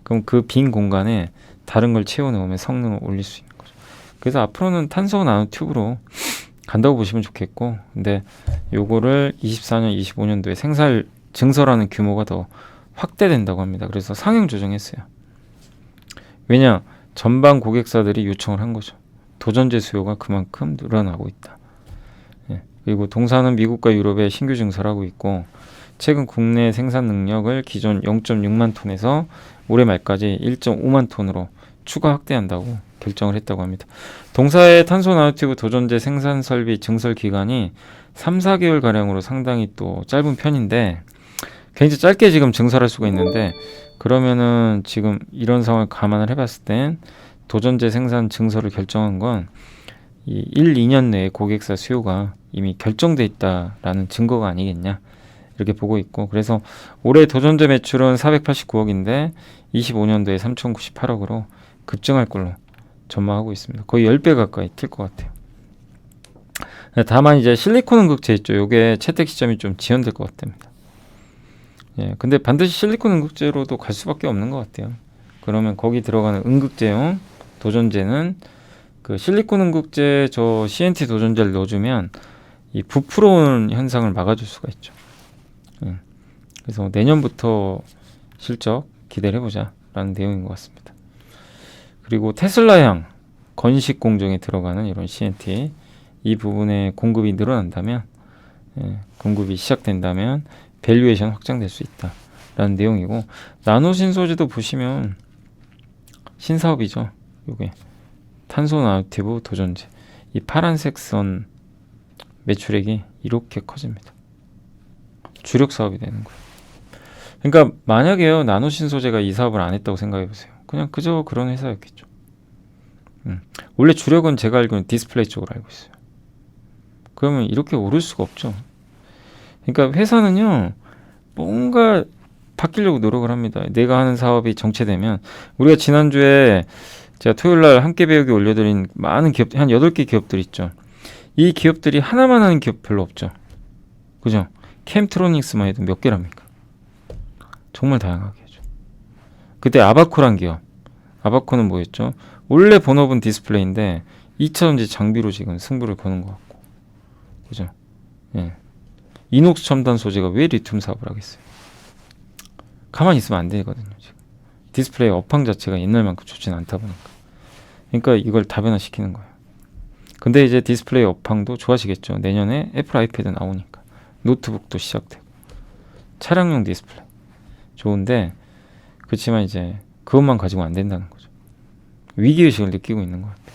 [SPEAKER 1] 그럼 그 빈 공간에 다른 걸 채워 넣으면 성능을 올릴 수 있는 거죠. 그래서 앞으로는 탄소 나노튜브로 간다고 보시면 좋겠고, 근데 요거를 24년, 25년도에 생산 증설하는 규모가 더 확대된다고 합니다. 그래서 상향 조정했어요. 왜냐? 전방 고객사들이 요청을 한 거죠. 도전제 수요가 그만큼 늘어나고 있다. 그리고 동사는 미국과 유럽에 신규 증설하고 있고 최근 국내 생산 능력을 기존 0.6만 톤에서 올해 말까지 1.5만 톤으로 추가 확대한다고 결정을 했다고 합니다. 동사의 탄소 나노튜브 도전제 생산 설비 증설 기간이 3, 4개월 가량으로 상당히 또 짧은 편인데 굉장히 짧게 지금 증설할 수가 있는데 그러면은 지금 이런 상황을 감안을 해봤을 땐 도전제 생산 증설을 결정한 건 이 1, 2년 내에 고객사 수요가 이미 결정돼 있다라는 증거가 아니겠냐 이렇게 보고 있고 그래서 올해 도전제 매출은 489억인데 25년도에 3,098억으로 급증할 걸로 전망하고 있습니다. 거의 10배 가까이 튈 것 같아요. 다만 이제 실리콘 음극재 있죠. 요게 채택 시점이 좀 지연될 것 같답니다. 예, 근데 반드시 실리콘 음극재로도 갈 수밖에 없는 것 같아요. 그러면 거기 들어가는 음극재용 도전제는 그 실리콘 음극재 저 CNT 도전제를 넣어주면 이 부풀어 오는 현상을 막아줄 수가 있죠. 예, 그래서 내년부터 실적 기대를 해보자라는 내용인 것 같습니다. 그리고 테슬라향 건식 공정에 들어가는 이런 CNT 이 부분에 공급이 늘어난다면 공급이 시작된다면 밸류에이션 확장될 수 있다라는 내용이고, 나노 신소재도 보시면 신사업이죠. 요게 탄소 나노티브 도전제, 이 파란색 선 매출액이 이렇게 커집니다. 주력 사업이 되는 거예요. 그러니까 만약에요, 나노 신소재가 이 사업을 안 했다고 생각해 보세요. 그냥 그저 그런 회사였겠죠. 원래 주력은 제가 알기로는 디스플레이 쪽으로 알고 있어요. 그러면 이렇게 오를 수가 없죠. 그러니까 회사는요, 뭔가 바뀌려고 노력을 합니다. 내가 하는 사업이 정체되면, 우리가 지난주에 제가 토요일날 함께 배우기 올려드린 많은 기업, 한 8개 기업들 있죠. 이 기업들이 하나만 하는 기업 별로 없죠. 그죠? 캠트로닉스만 해도 몇 개랍니까? 정말 다양하게 하죠. 그때 아바코란 기업, 아바코는 뭐였죠? 원래 본업은 디스플레이인데 2차전지 장비로 지금 승부를 거는 것 같고, 그죠? 예. 이녹스 첨단 소재가 왜 리튬 사업을 하겠어요? 가만히 있으면 안 되거든요. 지금 디스플레이 업황 자체가 옛날만큼 좋지는 않다 보니까, 그러니까 이걸 다변화시키는 거예요. 근데 이제 디스플레이 업황도 좋아지겠죠. 내년에 애플 아이패드 나오니까, 노트북도 시작되고, 차량용 디스플레이 좋은데, 그렇지만 이제 그것만 가지고 안 된다는 거죠. 위기의식을 느끼고 있는 것 같아요.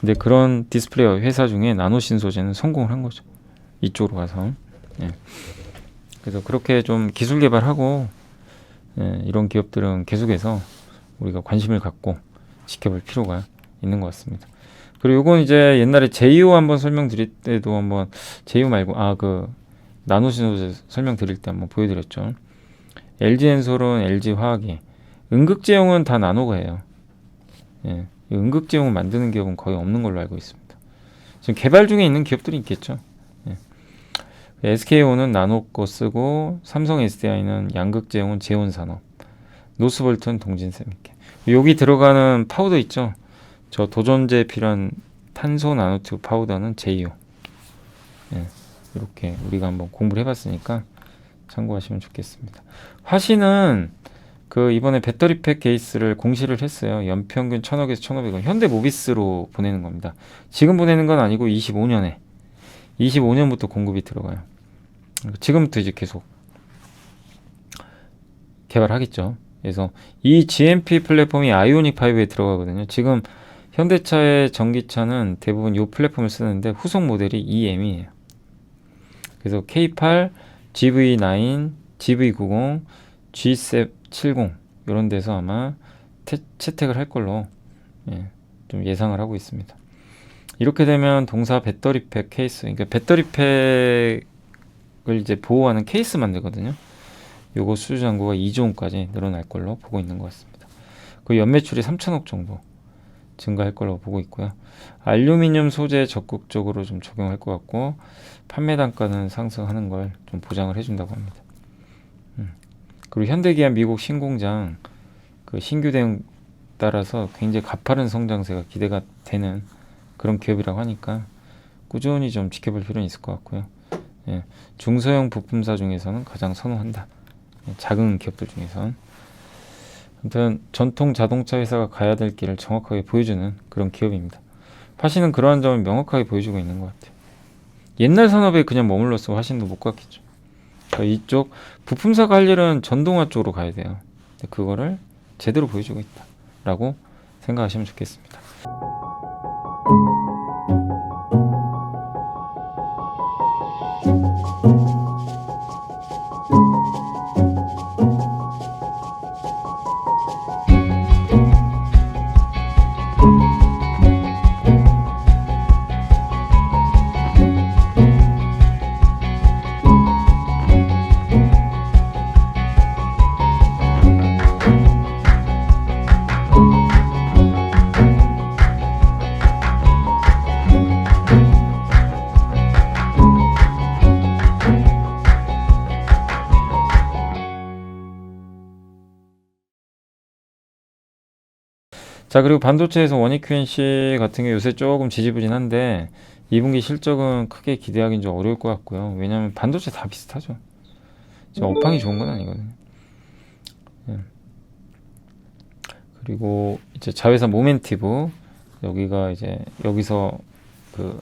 [SPEAKER 1] 근데 그런 디스플레이 회사 중에 나노 신소재는 성공을 한 거죠. 이쪽으로 가서. 예. 그래서 그렇게 좀 기술 개발하고, 예, 이런 기업들은 계속해서 우리가 관심을 갖고 지켜볼 필요가 있는 것 같습니다. 그리고 이건 이제 옛날에 제이오 한번 설명드릴 때도 한번, 제이오 말고 그 나노 신소재 설명드릴 때 한번 보여드렸죠. LG엔솔은 LG화학이, 음극제용은 다 나노가 해요. 예, 음극제용을 만드는 기업은 거의 없는 걸로 알고 있습니다. 지금 개발 중에 있는 기업들이 있겠죠. 예. SK온은 나노 거 쓰고, 삼성 SDI는 양극제용은 재온산업, 노스볼트는 동진세미케. 여기 들어가는 파우더 있죠. 저 도전제에 필요한 탄소 나노튜브 파우더는 제이오. 예, 이렇게 우리가 한번 공부를 해봤으니까 참고하시면 좋겠습니다. 화신은 그 이번에 배터리팩 케이스를 공시를 했어요. 연평균 1,000억에서 1,500원. 현대모비스로 보내는 겁니다. 지금 보내는 건 아니고 25년부터 공급이 들어가요. 지금부터 이제 계속 개발하겠죠. 그래서 이 GMP 플랫폼이 아이오닉 5에 들어가거든요. 지금 현대차의 전기차는 대부분 이 플랫폼을 쓰는데 후속 모델이 EM이에요. 그래서 K8, GV9, GV90, G70 이런 데서 아마 채택을 할 걸로, 예, 좀 예상을 하고 있습니다. 이렇게 되면 동사 배터리팩 케이스, 그러니까 배터리팩을 이제 보호하는 케이스 만들거든요. 요거 수주 잔고가 2조 원까지 늘어날 걸로 보고 있는 것 같습니다. 그 연매출이 3천억 정도 증가할 걸로 보고 있고요. 알루미늄 소재 적극적으로 좀 적용할 것 같고, 판매 단가는 상승하는 걸 좀 보장을 해준다고 합니다. 그리고 현대기아 미국 신공장 그 신규 대응 따라서 굉장히 가파른 성장세가 기대가 되는 그런 기업이라고 하니까 꾸준히 좀 지켜볼 필요는 있을 것 같고요. 예, 중소형 부품사 중에서는 가장 선호한다. 작은 기업들 중에선. 아무튼 전통 자동차 회사가 가야 될 길을 정확하게 보여주는 그런 기업입니다. 화신은 그러한 점을 명확하게 보여주고 있는 것 같아요. 옛날 산업에 그냥 머물렀으면 화신도 못 갔겠죠. 그러니까 이쪽 부품사가 할 일은 전동화 쪽으로 가야 돼요. 그거를 제대로 보여주고 있다라고 생각하시면 좋겠습니다. 자, 그리고 반도체에서 원익 QNC 같은 게 요새 조금 지지부진한데 2분기 실적은 크게 기대하기는 좀 어려울 것 같고요. 왜냐하면 반도체 다 비슷하죠. 지금 업황이 좋은 건 아니거든요. 예. 그리고 이제 자회사 모멘티브, 여기가 이제 여기서 그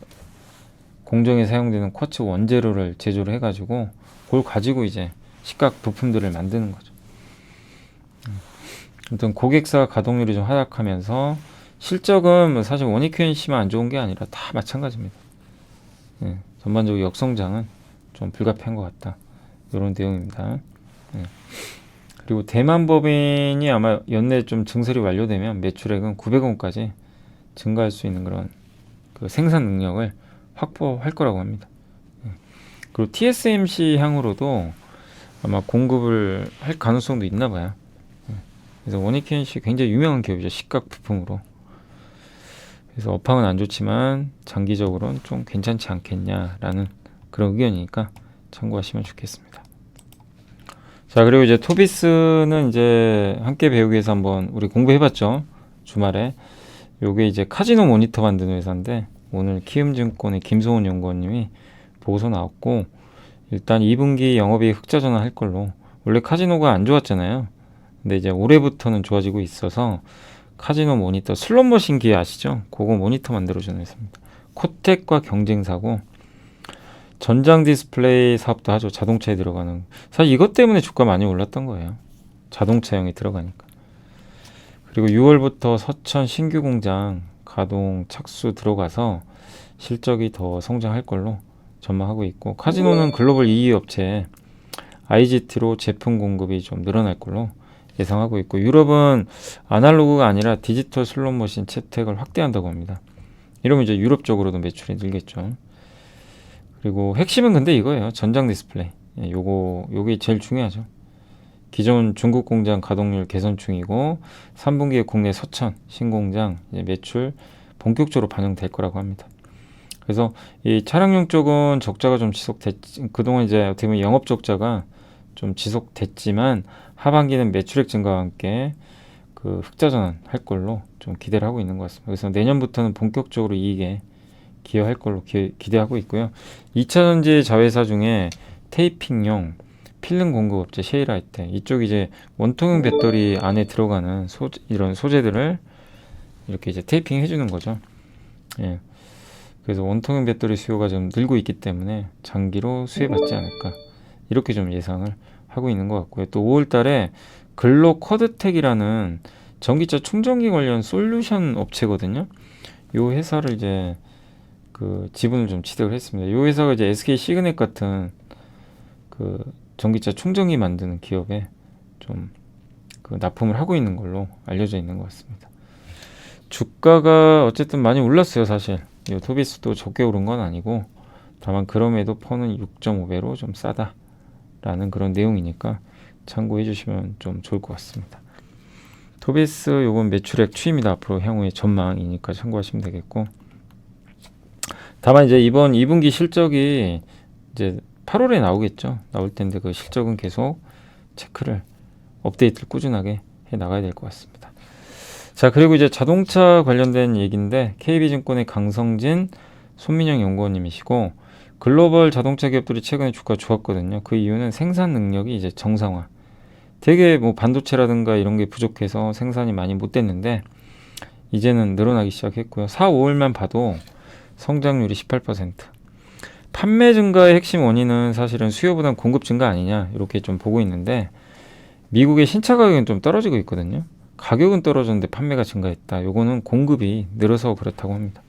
[SPEAKER 1] 공정에 사용되는 쿼츠 원재료를 제조를 해가지고 그걸 가지고 이제 식각 부품들을 만드는 거죠. 아무튼 고객사 가동률이 좀 하락하면서 실적은 뭐 사실 원익QNC만 안 좋은 게 아니라 다 마찬가지입니다. 전반적으로 역성장은 좀 불가피한 것 같다. 이런 내용입니다. 그리고 대만법인이 아마 연내 좀 증설이 완료되면 매출액은 900원까지 증가할 수 있는 그런 그 생산 능력을 확보할 거라고 합니다. 그리고 TSMC 향으로도 아마 공급을 할 가능성도 있나 봐요. 그래서 원익QNC 굉장히 유명한 기업이죠. 식각 부품으로. 그래서 업황은 안 좋지만 장기적으로는 좀 괜찮지 않겠냐라는 그런 의견이니까 참고하시면 좋겠습니다. 자, 그리고 이제 토비스는 이제 함께 배우기 위해서 한번 우리 공부해봤죠. 주말에. 요게 이제 카지노 모니터 만드는 회사인데 오늘 키움증권의 김소은 연구원님이 보고서 나왔고, 일단 2분기 영업이익 흑자 전환할 걸로. 원래 카지노가 안 좋았잖아요. 근데 이제 올해부터는 좋아지고 있어서 카지노 모니터 슬롯머신 기계 아시죠? 그거 모니터 만들어주는 회사입니다. 코텍과 경쟁사고 전장 디스플레이 사업도 하죠. 자동차에 들어가는. 사실 이것 때문에 주가 많이 올랐던 거예요. 자동차형이 들어가니까. 그리고 6월부터 서천 신규 공장 가동 착수 들어가서 실적이 더 성장할 걸로 전망하고 있고, 카지노는 글로벌 2위 업체 IGT로 제품 공급이 좀 늘어날 걸로 예상하고 있고, 유럽은 아날로그가 아니라 디지털 슬롯머신 채택을 확대한다고 합니다. 이러면 이제 유럽 쪽으로도 매출이 늘겠죠. 그리고 핵심은 근데 이거예요. 전장 디스플레이. 요게 제일 중요하죠. 기존 중국 공장 가동률 개선 중이고 3분기에 국내 서천 신공장 매출 본격적으로 반영될 거라고 합니다. 그래서 이 차량용 쪽은 적자가 좀 그동안 이제 어떻게 보면 영업 적자가 좀 지속됐지만 하반기는 매출액 증가와 함께 그 흑자 전환할 걸로 좀 기대를 하고 있는 것 같습니다. 그래서 내년부터는 본격적으로 이익에 기여할 걸로 기대하고 있고요. 2차전지 자회사 중에 테이핑용 필름 공급업체 쉐이라이트, 이쪽 이제 원통형 배터리 안에 들어가는 이런 소재들을 이렇게 이제 테이핑 해주는 거죠. 예. 그래서 원통형 배터리 수요가 좀 늘고 있기 때문에 장기로 수혜받지 않을까, 이렇게 좀 예상을 하고 있는 것 같고요. 또 5월달에 글로 쿼드텍이라는 전기차 충전기 관련 솔루션 업체거든요. 이 회사를 이제 그 지분을 좀 취득을 했습니다. 이 회사가 이제 SK 시그넷 같은 그 전기차 충전기 만드는 기업에 좀 그 납품을 하고 있는 걸로 알려져 있는 것 같습니다. 주가가 어쨌든 많이 올랐어요. 사실 이 토비스도 적게 오른 건 아니고, 다만 그럼에도 펀은 6.5배로 좀 싸다라는 그런 내용이니까 참고해 주시면 좀 좋을 것 같습니다. 토비스 요건 매출액 추이입니다. 앞으로 향후의 전망이니까 참고하시면 되겠고, 다만 이제 이번 2분기 실적이 이제 8월에 나오겠죠. 나올 텐데 그 실적은 계속 체크를, 업데이트를 꾸준하게 해 나가야 될 것 같습니다. 자, 그리고 이제 자동차 관련된 얘기인데 KB증권의 강성진 손민영 연구원님이시고, 글로벌 자동차 기업들이 최근에 주가 좋았거든요. 그 이유는 생산 능력이 이제 정상화. 되게 뭐 반도체라든가 이런 게 부족해서 생산이 많이 못 됐는데 이제는 늘어나기 시작했고요. 4, 5월만 봐도 성장률이 18%. 판매 증가의 핵심 원인은 사실은 수요보단 공급 증가 아니냐, 이렇게 좀 보고 있는데, 미국의 신차 가격은 좀 떨어지고 있거든요. 가격은 떨어졌는데 판매가 증가했다. 요거는 공급이 늘어서 그렇다고 합니다.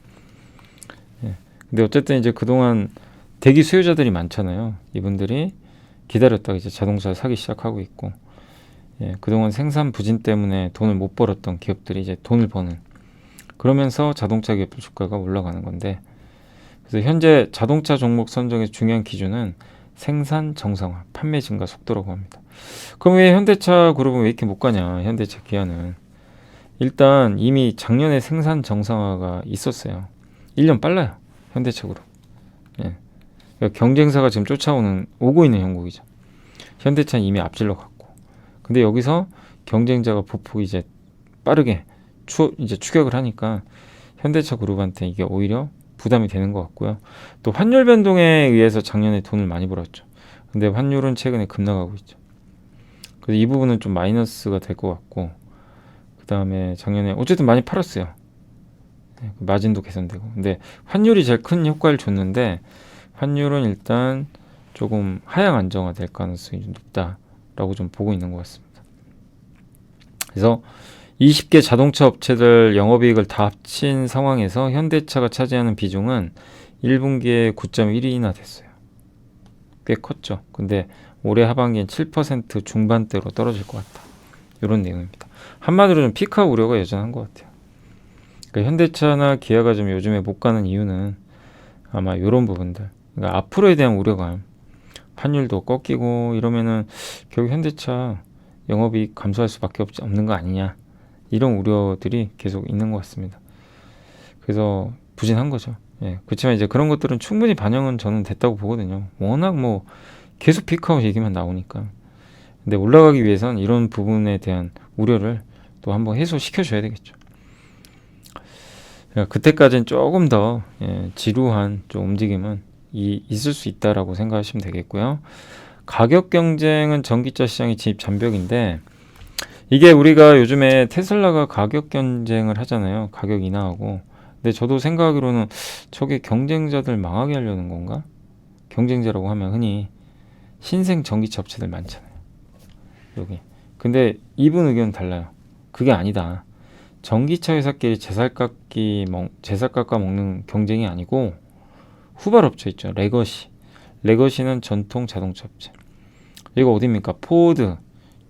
[SPEAKER 1] 예. 근데 어쨌든 이제 그동안 대기 수요자들이 많잖아요. 이분들이 기다렸다가 이제 자동차를 사기 시작하고 있고, 예. 그동안 생산 부진 때문에 돈을 못 벌었던 기업들이 이제 돈을 버는, 그러면서 자동차 기업들 주가가 올라가는 건데, 그래서 현재 자동차 종목 선정의 중요한 기준은 생산 정상화, 판매 증가 속도라고 합니다. 그럼 왜 현대차 그룹은 왜 이렇게 못 가냐? 현대차 기아는 일단 이미 작년에 생산 정상화가 있었어요. 1년 빨라요. 현대차 그룹. 예. 그러니까 경쟁사가 지금 오고 있는 형국이죠. 현대차는 이미 앞질러 갔고. 근데 여기서 경쟁자가 보폭 이제 빠르게 이제 추격을 하니까 현대차 그룹한테 이게 오히려 부담이 되는 것 같고요. 또 환율 변동에 의해서 작년에 돈을 많이 벌었죠. 근데 환율은 최근에 급락하고 있죠. 그래서 이 부분은 좀 마이너스가 될 것 같고, 그 다음에 작년에 어쨌든 많이 팔았어요. 마진도 개선되고. 근데 환율이 제일 큰 효과를 줬는데 환율은 일단 조금 하향 안정화될 가능성이 좀 높다라고 좀 보고 있는 것 같습니다. 그래서 20개 자동차 업체들 영업이익을 다 합친 상황에서 현대차가 차지하는 비중은 1분기에 9.1위나 됐어요. 꽤 컸죠. 근데 올해 하반기엔 7% 중반대로 떨어질 것 같다. 이런 내용입니다. 한마디로 좀 피카 우려가 여전한 것 같아요. 그러니까 현대차나 기아가 좀 요즘에 못 가는 이유는 아마 이런 부분들. 그러니까 앞으로에 대한 우려감. 환율도 꺾이고 이러면은 결국 현대차 영업이익 감소할 수밖에 없는 거 아니냐. 이런 우려들이 계속 있는 것 같습니다. 그래서 부진한 거죠. 예, 그렇지만 이제 그런 것들은 충분히 반영은 저는 됐다고 보거든요. 워낙 뭐 계속 피크아웃 얘기만 나오니까. 근데 올라가기 위해선 이런 부분에 대한 우려를 또 한번 해소시켜줘야 되겠죠. 그러니까 그때까지는 조금 더 지루한 좀 움직임은 있을 수 있다라고 생각하시면 되겠고요. 가격 경쟁은 전기차 시장의 진입 장벽인데 이게 우리가 요즘에 테슬라가 가격 경쟁을 하잖아요. 가격 인하하고. 근데 저도 생각하기로는 저게 경쟁자들 망하게 하려는 건가? 경쟁자라고 하면 흔히 신생 전기차 업체들 많잖아요. 여기. 근데 이분 의견은 달라요. 그게 아니다. 전기차 회사끼리 제살 깎아 먹는 경쟁이 아니고 후발 업체 있죠. 레거시. 레거시는 전통 자동차 업체. 이거 어디입니까? 포드,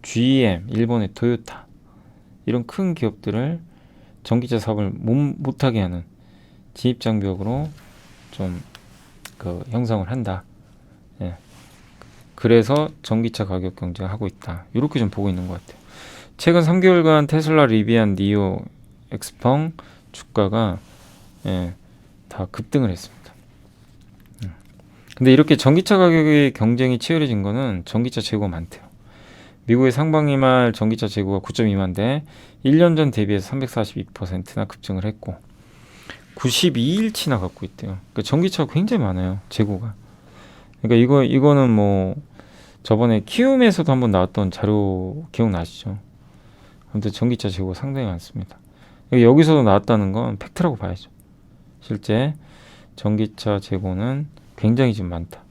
[SPEAKER 1] GM, 일본의 토요타. 이런 큰 기업들을 전기차 사업을 못하게 하는 진입장벽으로 좀 형성을 한다. 예. 그래서 전기차 가격 경쟁하고 있다. 이렇게 좀 보고 있는 것 같아요. 최근 3개월간 테슬라, 리비안, 니오, 엑스펑 주가가 다 급등을 했습니다. 근데 이렇게 전기차 가격의 경쟁이 치열해진 거는 전기차 재고가 많대요. 미국의 상반기 말 전기차 재고가 9.2만대 1년 전 대비해서 342%나 급증을 했고 92일치나 갖고 있대요. 그러니까 전기차가 굉장히 많아요. 재고가. 그러니까 이거는 뭐 저번에 키움에서도 한번 나왔던 자료 기억나시죠? 아무튼 전기차 재고가 상당히 많습니다. 여기서도 나왔다는 건 팩트라고 봐야죠. 실제 전기차 재고는 굉장히 좀 많다.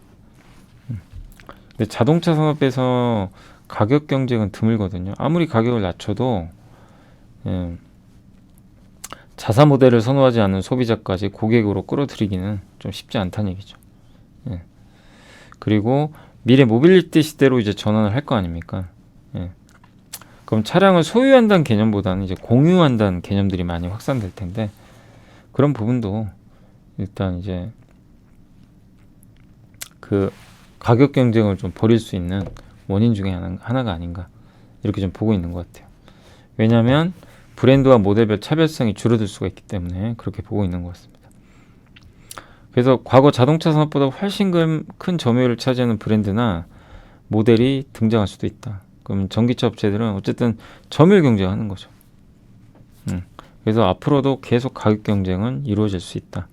[SPEAKER 1] 근데 자동차 산업에서 가격 경쟁은 드물거든요. 아무리 가격을 낮춰도 자사 모델을 선호하지 않는 소비자까지 고객으로 끌어들이기는 좀 쉽지 않다는 얘기죠. 그리고 미래 모빌리티 시대로 이제 전환을 할 거 아닙니까? 그럼 차량을 소유한다는 개념보다는 이제 공유한다는 개념들이 많이 확산될 텐데 그런 부분도 일단 이제 그 가격 경쟁을 좀 벌일 수 있는 원인 중에 하나가 아닌가 이렇게 좀 보고 있는 것 같아요. 왜냐하면 브랜드와 모델별 차별성이 줄어들 수가 있기 때문에 그렇게 보고 있는 것 같습니다. 그래서 과거 자동차 산업보다 훨씬 큰 점유율을 차지하는 브랜드나 모델이 등장할 수도 있다. 그럼 전기차 업체들은 어쨌든 점유율 경쟁하는 거죠. 그래서 앞으로도 계속 가격 경쟁은 이루어질 수 있다.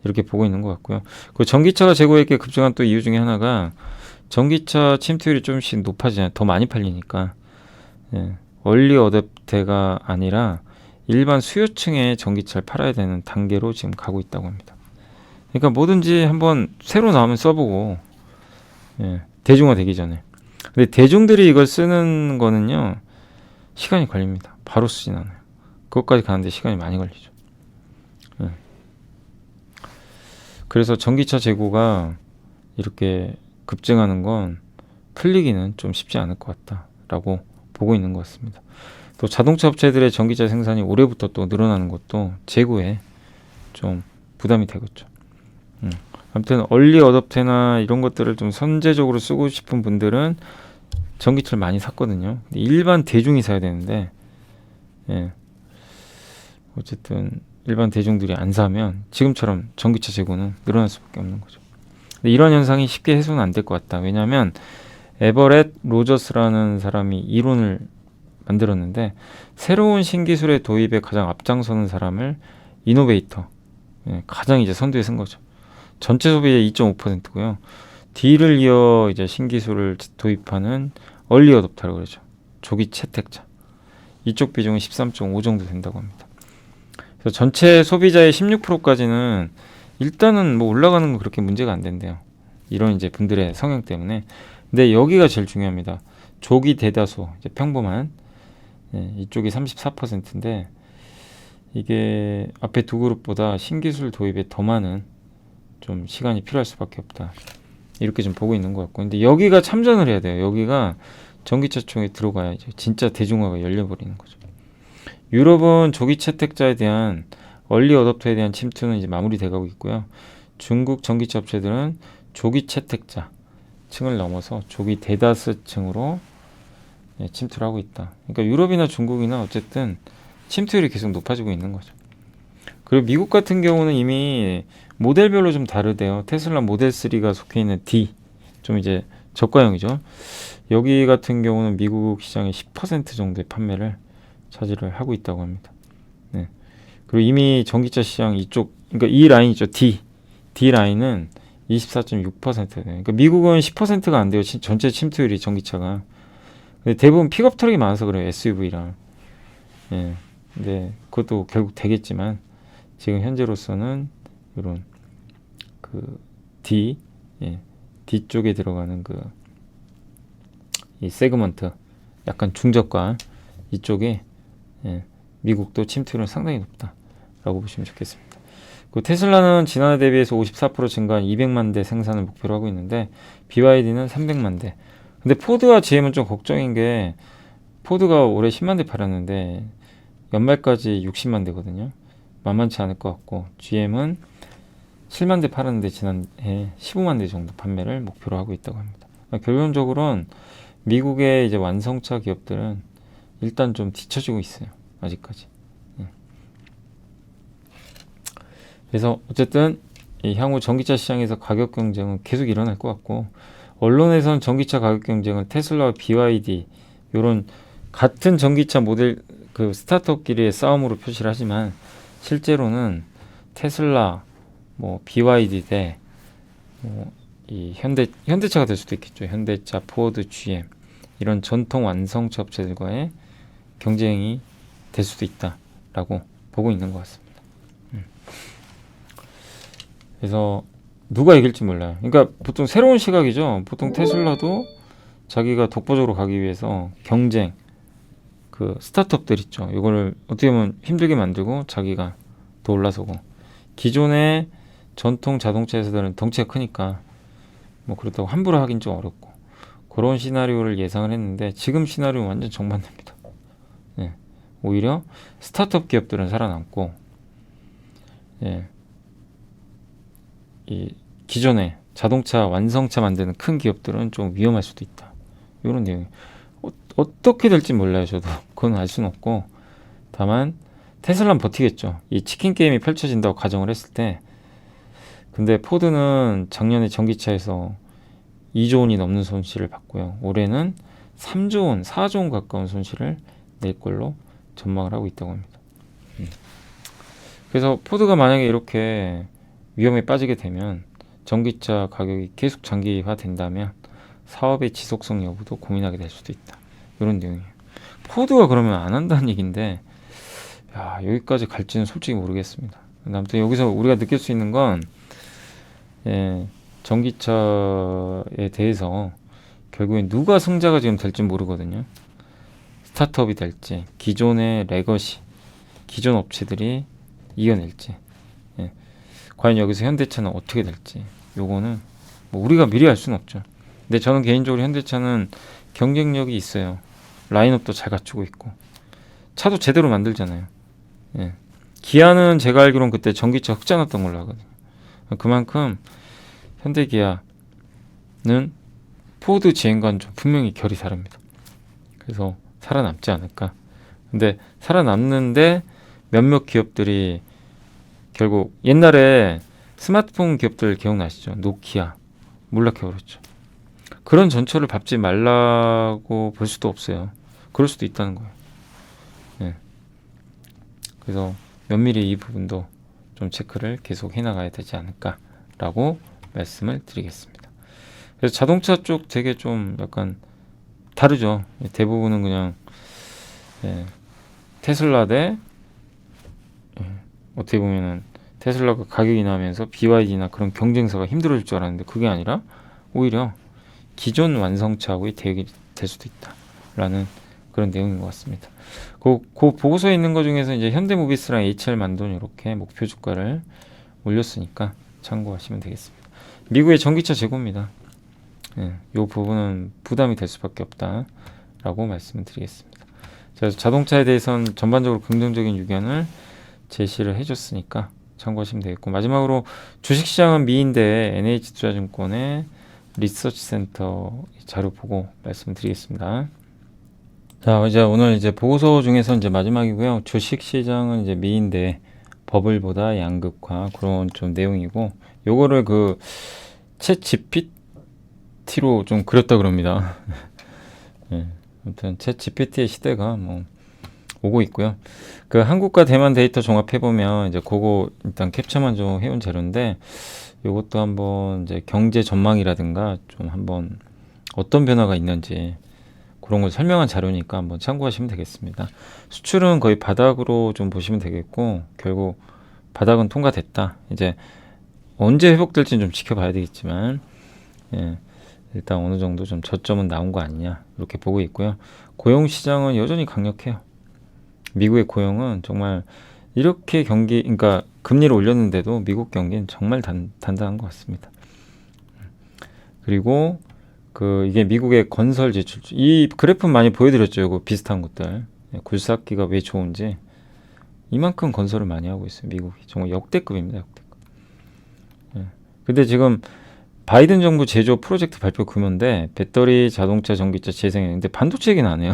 [SPEAKER 1] 이렇게 보고 있는 것 같고요. 그 전기차가 재고액이 급증한 또 이유 중에 하나가 전기차 침투율이 좀씩 높아지잖아요. 더 많이 팔리니까. 얼리 어댑터가 아니라 일반 수요층에 전기차를 팔아야 되는 단계로 지금 가고 있다고 합니다. 그러니까 뭐든지 한번 새로 나오면 써보고 대중화되기 전에. 근데 대중들이 이걸 쓰는 거는요 시간이 걸립니다. 바로 쓰진 않아요. 그것까지 가는데 시간이 많이 걸리죠. 그래서 전기차 재고가 이렇게 급증하는 건 틀리기는 좀 쉽지 않을 것 같다라고 보고 있는 것 같습니다. 또 자동차 업체들의 전기차 생산이 올해부터 또 늘어나는 것도 재고에 좀 부담이 되겠죠. 아무튼 얼리 어댑터나 이런 것들을 좀 선제적으로 쓰고 싶은 분들은 전기차를 많이 샀거든요. 일반 대중이 사야 되는데 어쨌든 일반 대중들이 안 사면 지금처럼 전기차 재고는 늘어날 수밖에 없는 거죠. 근데 이런 현상이 쉽게 해소는 안 될 것 같다. 왜냐하면 에버렛 로저스라는 사람이 이론을 만들었는데 새로운 신기술의 도입에 가장 앞장서는 사람을 이노베이터, 가장 이제 선두에 쓴 거죠. 전체 소비의 2.5%고요. D를 이어 이제 신기술을 도입하는 얼리 어댑터라고 그러죠. 조기 채택자. 이쪽 비중은 13.5 정도 된다고 합니다. 그래서 전체 소비자의 16%까지는 일단은 뭐 올라가는 건 그렇게 문제가 안 된대요. 이런 이제 분들의 성향 때문에. 근데 여기가 제일 중요합니다. 조기 대다수, 이제 평범한, 이쪽이 34%인데 이게 앞에 두 그룹보다 신기술 도입에 더 많은 좀 시간이 필요할 수밖에 없다. 이렇게 좀 보고 있는 것 같고. 근데 여기가 참전을 해야 돼요. 여기가 전기차총에 들어가야 이제 진짜 대중화가 열려버리는 거죠. 유럽은 조기 채택자에 대한 얼리 어댑터에 대한 침투는 이제 마무리돼가고 있고요. 중국 전기차 업체들은 조기 채택자 층을 넘어서 조기 대다수층으로 침투를 하고 있다. 그러니까 유럽이나 중국이나 어쨌든 침투율이 계속 높아지고 있는 거죠. 그리고 미국 같은 경우는 이미 모델별로 좀 다르대요. 테슬라 모델 3가 속해 있는 D, 좀 이제 저가형이죠. 여기 같은 경우는 미국 시장의 10% 정도의 판매를 차지를 하고 있다고 합니다. 네. 그리고 이미 전기차 시장 이쪽, 그러니까 이 라인 있죠. D 라인은 24.6%예요. 그러니까 미국은 10%가 안 돼요. 전체 침투율이 전기차가. 근데 대부분 픽업 트럭이 많아서 그래요. SUV랑. 예. 근데 그것도 결국 되겠지만 지금 현재로서는 이런 그 D, D 쪽에 들어가는 이 세그먼트, 약간 중저가 이쪽에 미국도 침투율은 상당히 높다라고 보시면 좋겠습니다. 그 테슬라는 지난해 대비해서 54% 증가한 200만 대 생산을 목표로 하고 있는데 BYD는 300만 대. 근데 포드와 GM은 좀 걱정인 게 포드가 올해 10만 대 팔았는데 연말까지 60만 대거든요. 만만치 않을 것 같고 GM은 7만 대 팔았는데 지난해 15만 대 정도 판매를 목표로 하고 있다고 합니다. 그러니까 결론적으로는 미국의 이제 완성차 기업들은 일단 좀 뒤처지고 있어요. 아직까지. 그래서 어쨌든 이 향후 전기차 시장에서 가격 경쟁은 계속 일어날 것 같고 언론에서는 전기차 가격 경쟁을 테슬라와 BYD 이런 같은 전기차 모델 그 스타트업끼리의 싸움으로 표시를 하지만 실제로는 테슬라, 뭐 BYD 대 이 현대차가 될 수도 있겠죠. 현대차, 포드, GM 이런 전통 완성차 업체들과의 경쟁이 될 수도 있다라고 보고 있는 것 같습니다. 그래서 누가 이길지 몰라요. 그러니까 보통 새로운 시각이죠. 보통 테슬라도 자기가 독보적으로 가기 위해서 경쟁, 그 스타트업들 있죠. 이거를 어떻게 보면 힘들게 만들고 자기가 더 올라서고 기존의 전통 자동차 회사들은 덩치가 크니까 뭐 그렇다고 함부로 하긴 좀 어렵고 그런 시나리오를 예상을 했는데 지금 시나리오는 완전 정반대입니다. 오히려 스타트업 기업들은 살아남고 이 기존에 자동차 완성차 만드는 큰 기업들은 좀 위험할 수도 있다. 이런 내용이 어떻게 될지 몰라요. 저도 그건 알 수는 없고 다만 테슬라는 버티겠죠. 이 치킨 게임이 펼쳐진다고 가정을 했을 때 근데 포드는 작년에 전기차에서 2조 원이 넘는 손실을 봤고요. 올해는 3조 원, 4조 원 가까운 손실을 낼 걸로 전망을 하고 있다고 합니다. 그래서 포드가 만약에 이렇게 위험에 빠지게 되면 전기차 가격이 계속 장기화 된다면 사업의 지속성 여부도 고민하게 될 수도 있다. 이런 내용이에요. 포드가 그러면 안 한다는 얘기인데 여기까지 갈지는 솔직히 모르겠습니다. 아무튼 여기서 우리가 느낄 수 있는 건 전기차에 대해서 결국엔 누가 승자가 지금 될지 모르거든요. 스타트업이 될지 기존의 레거시 기존 업체들이 이겨낼지 과연 여기서 현대차는 어떻게 될지 요거는 뭐 우리가 미리 알 수는 없죠. 근데 저는 개인적으로 현대차는 경쟁력이 있어요. 라인업도 잘 갖추고 있고 차도 제대로 만들잖아요. 기아는 제가 알기로는 그때 전기차 흑자 났던 걸로 하거든요. 그만큼 현대기아는 포드 GM과는 좀 분명히 결이 다릅니다. 그래서 살아남지 않을까. 근데 살아남는데 몇몇 기업들이 결국 옛날에 스마트폰 기업들 기억나시죠? 노키아 몰락해버렸죠. 그런 전철을 밟지 말라고 볼 수도 없어요. 그럴 수도 있다는 거예요. 그래서 면밀히 이 부분도 좀 체크를 계속 해나가야 되지 않을까라고 말씀을 드리겠습니다. 그래서 자동차 쪽 되게 좀 약간 다르죠. 대부분은 그냥 테슬라 대 어떻게 보면은 테슬라가 가격이 나면서 BYD나 그런 경쟁사가 힘들어질 줄 알았는데 그게 아니라 오히려 기존 완성차하고의 대결이 될 수도 있다라는 그런 내용인 것 같습니다. 그 보고서에 있는 것 중에서 이제 현대모비스랑 HR만돈 이렇게 목표 주가를 올렸으니까 참고하시면 되겠습니다. 미국의 전기차 재고입니다. 이 부분은 부담이 될 수밖에 없다라고 말씀을 드리겠습니다. 자동차에 대해서는 전반적으로 긍정적인 의견을 제시를 해줬으니까 참고하시면 되겠고, 마지막으로 주식시장은 미인데 NH투자증권의 리서치센터 자료 보고 말씀드리겠습니다. 자, 이제 오늘 이제 보고서 중에서 이제 마지막이고요. 주식시장은 이제 미인데 버블보다 양극화 그런 좀 내용이고, 요거를 그 챗 GPT로 좀 그렸다 그럽니다. 네, 아무튼 챗 GPT의 시대가 뭐 오고 있고요. 그 한국과 대만 데이터 종합해 보면 이제 그거 일단 캡처만 좀 해온 자료인데, 요것도 한번 이제 경제 전망이라든가 좀 한번 어떤 변화가 있는지 그런 걸 설명한 자료니까 한번 참고하시면 되겠습니다. 수출은 거의 바닥으로 좀 보시면 되겠고, 결국 바닥은 통과됐다. 이제 언제 회복될지는 좀 지켜봐야 되겠지만, 예, 일단 어느 정도 좀 저점은 나온 거 아니냐 이렇게 보고 있고요. 고용 시장은 여전히 강력해요. 미국의 고용은 정말 이렇게 그러니까 금리를 올렸는데도 미국 경기는 정말 단단한 것 같습니다. 그리고 이게 미국의 건설 지출, 이 그래프 많이 보여드렸죠. 이거 비슷한 것들. 굴삭기가 왜 좋은지. 이만큼 건설을 많이 하고 있어요. 미국이 정말 역대급입니다. 역대급. 근데 지금 바이든 정부 제조 프로젝트 발표 규모인데 배터리, 자동차, 전기차, 재생에너지, 반도체 얘기는 안 해요.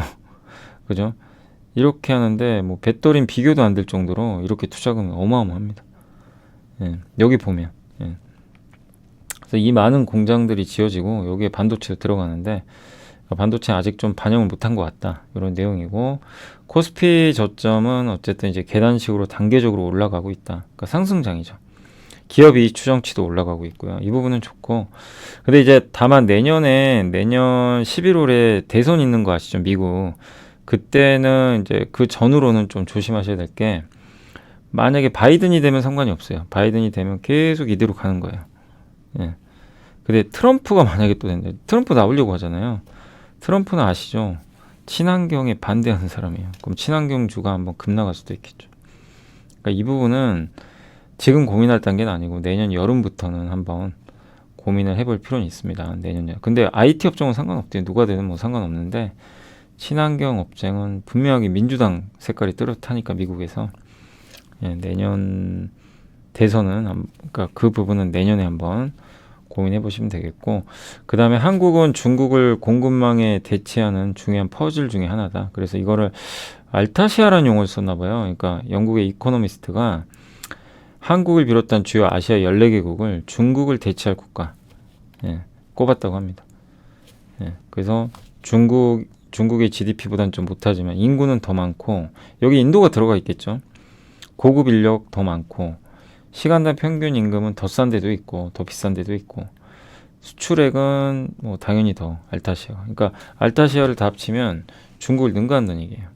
[SPEAKER 1] 그죠? 이렇게 하는데 뭐 배터리는 비교도 안 될 정도로 이렇게 투자금이 어마어마합니다. 여기 보면 그래서 이 많은 공장들이 지어지고 여기에 반도체가 들어가는데, 반도체 아직 좀 반영을 못한 것 같다 이런 내용이고, 코스피 저점은 어쨌든 이제 계단식으로 단계적으로 올라가고 있다. 그러니까 상승장이죠. 기업 이익 추정치도 올라가고 있고요. 이 부분은 좋고, 근데 이제 다만 내년 11월에 대선 있는 거 아시죠? 미국. 그때는 이제 그 전후로는 좀 조심하셔야 될 게, 만약에 바이든이 되면 상관이 없어요. 바이든이 되면 계속 이대로 가는 거예요. 근데 트럼프가 만약에 또 된다. 트럼프 나오려고 하잖아요. 트럼프는 아시죠? 친환경에 반대하는 사람이에요. 그럼 친환경주가 한번 급나갈 수도 있겠죠. 그러니까 이 부분은 지금 고민할 단계는 아니고 내년 여름부터는 한번 고민을 해볼 필요는 있습니다. 내년. 근데 IT 업종은 상관없대요. 누가 되든 뭐 상관없는데, 친환경 업종은 분명하게 민주당 색깔이 뚜렷하니까 미국에서 내년 대선은, 그러니까 그 부분은 내년에 한번 고민해 보시면 되겠고, 그 다음에 한국은 중국을 공급망에 대체하는 중요한 퍼즐 중에 하나다. 그래서 이거를 알타시아라는 용어를 썼나 봐요. 그러니까 영국의 이코노미스트가 한국을 비롯한 주요 아시아 14개국을 중국을 대체할 국가 꼽았다고 합니다. 그래서 중국의 GDP보다는 좀 못하지만 인구는 더 많고, 여기 인도가 들어가 있겠죠. 고급 인력 더 많고, 시간당 평균 임금은 더 싼 데도 있고 더 비싼 데도 있고, 수출액은 뭐 당연히 더 알타시아. 그러니까 알타시아를 다 합치면 중국을 능가한다는 얘기예요.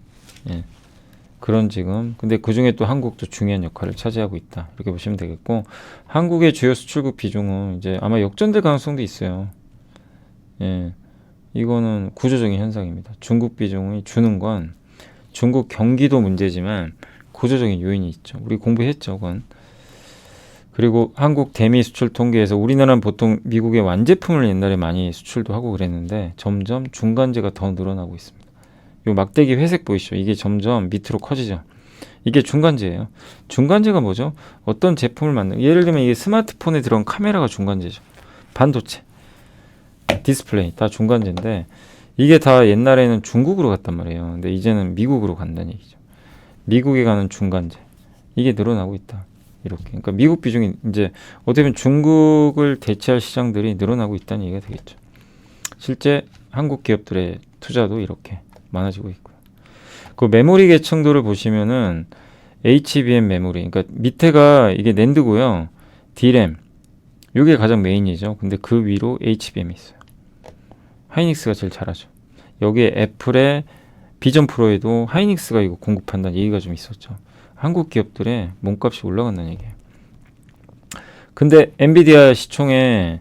[SPEAKER 1] 그런 지금, 근데 그 중에 또 한국도 중요한 역할을 차지하고 있다 이렇게 보시면 되겠고, 한국의 주요 수출국 비중은 이제 아마 역전될 가능성도 있어요. 이거는 구조적인 현상입니다. 중국 비중이 주는 건 중국 경기도 문제지만 구조적인 요인이 있죠. 우리 공부했죠, 그건. 그리고 한국 대미 수출 통계에서 우리나라는 보통 미국의 완제품을 옛날에 많이 수출도 하고 그랬는데 점점 중간재가 더 늘어나고 있습니다. 요 막대기 회색 보이시죠? 이게 점점 밑으로 커지죠. 이게 중간재예요. 중간재가 뭐죠? 어떤 제품을 만든, 예를 들면 이게 스마트폰에 들어간 카메라가 중간재죠. 반도체, 디스플레이 다 중간재인데, 이게 다 옛날에는 중국으로 갔단 말이에요. 근데 이제는 미국으로 간다는 얘기죠. 미국에 가는 중간재, 이게 늘어나고 있다. 이렇게. 그러니까 미국 비중이 이제 어떻게 보면 중국을 대체할 시장들이 늘어나고 있다는 얘기가 되겠죠. 실제 한국 기업들의 투자도 이렇게 많아지고 있고요. 그 메모리 계층도를 보시면은 HBM 메모리, 그러니까 밑에가 이게 낸드고요. D램, 이게 가장 메인이죠. 근데 그 위로 HBM이 있어요. 하이닉스가 제일 잘하죠. 여기에 애플의 비전 프로에도 하이닉스가 이거 공급한다는 얘기가 좀 있었죠. 한국 기업들의 몸값이 올라간다는 얘기예요. 근데 엔비디아 시총에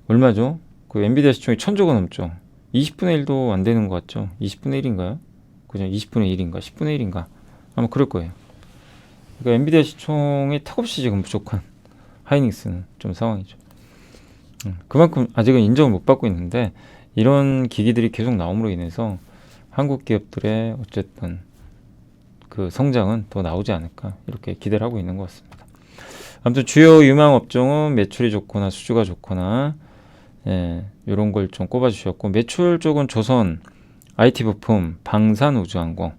[SPEAKER 1] 얼마죠? 그 엔비디아 시총이 1000조가 넘죠. 20분의 1도 안 되는 것 같죠? 20분의 1인가요? 그죠? 20분의 1인가? 10분의 1인가? 아마 그럴 거예요. 그러니까 엔비디아 시총이 턱없이 지금 부족한 하이닉스는 좀 상황이죠. 그만큼 아직은 인정을 못 받고 있는데 이런 기기들이 계속 나옴으로 인해서 한국 기업들의 어쨌든 그 성장은 더 나오지 않을까 이렇게 기대를 하고 있는 것 같습니다. 아무튼 주요 유망 업종은 매출이 좋거나 수주가 좋거나 이런 걸 좀 꼽아주셨고, 매출 쪽은 조선, IT 부품, 방산 우주항공,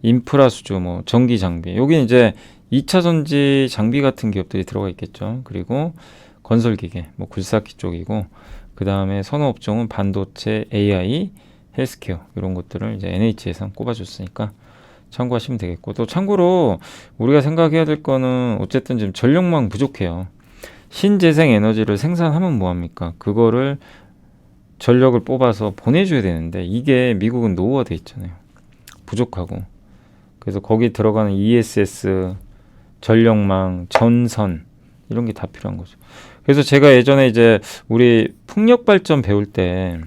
[SPEAKER 1] 인프라 수주, 뭐 전기 장비, 여기 이제 2차 전지 장비 같은 기업들이 들어가 있겠죠. 그리고 건설기계, 뭐 굴삭기 쪽이고, 그 다음에 선호 업종은 반도체, AI, 헬스케어 이런 것들을 이제 NH에서 꼽아줬으니까 참고하시면 되겠고, 또 참고로 우리가 생각해야 될 거는 어쨌든 지금 전력망 부족해요. 신재생 에너지를 생산하면 뭐합니까? 그거를 전력을 뽑아서 보내줘야 되는데 이게 미국은 노후화돼 있잖아요. 부족하고. 그래서 거기 들어가는 ESS, 전력망, 전선 이런 게 다 필요한 거죠. 그래서 제가 예전에 이제 우리 풍력발전 배울 때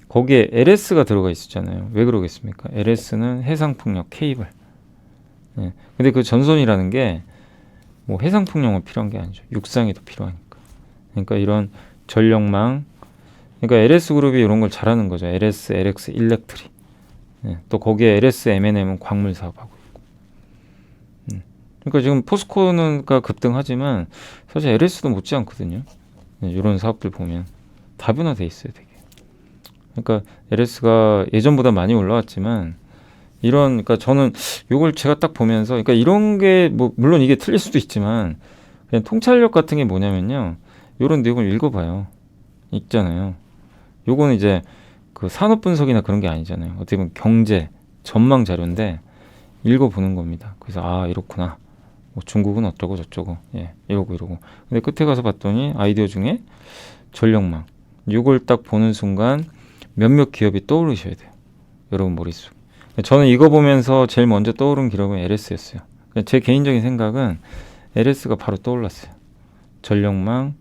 [SPEAKER 1] 거기에 LS가 들어가 있었잖아요. 왜 그러겠습니까? LS는 해상풍력 케이블. 근데 그 전선이라는 게 뭐 해상풍력만 필요한 게 아니죠. 육상에도 필요하니까. 그러니까 이런 전력망, 그러니까 LS 그룹이 이런 걸 잘하는 거죠. LS, LX, 일렉트리. 또 거기에 LS, M&M은 광물 사업하고 있고. 그러니까 지금 포스코는가 급등하지만 사실 LS도 못지 않거든요. 이런 사업들 보면 다변화돼 있어요, 되게. 그러니까 LS가 예전보다 많이 올라왔지만 그러니까 저는 이걸 제가 딱 보면서, 그러니까 이런 게 뭐 물론 이게 틀릴 수도 있지만 그냥 통찰력 같은 게 뭐냐면요, 이런 내용을 읽어봐요. 있잖아요. 요거는 이제 그 산업 분석이나 그런 게 아니잖아요. 어떻게 보면 경제 전망 자료인데 읽어보는 겁니다. 그래서 아 이렇구나. 뭐 중국은 어쩌고 저쩌고 이러고. 근데 끝에 가서 봤더니 아이디어 중에 전력망. 이걸 딱 보는 순간 몇몇 기업이 떠오르셔야 돼요. 여러분 머릿속. 저는 이거 보면서 제일 먼저 떠오른 기업은 LS였어요. 제 개인적인 생각은 LS가 바로 떠올랐어요. 전력망,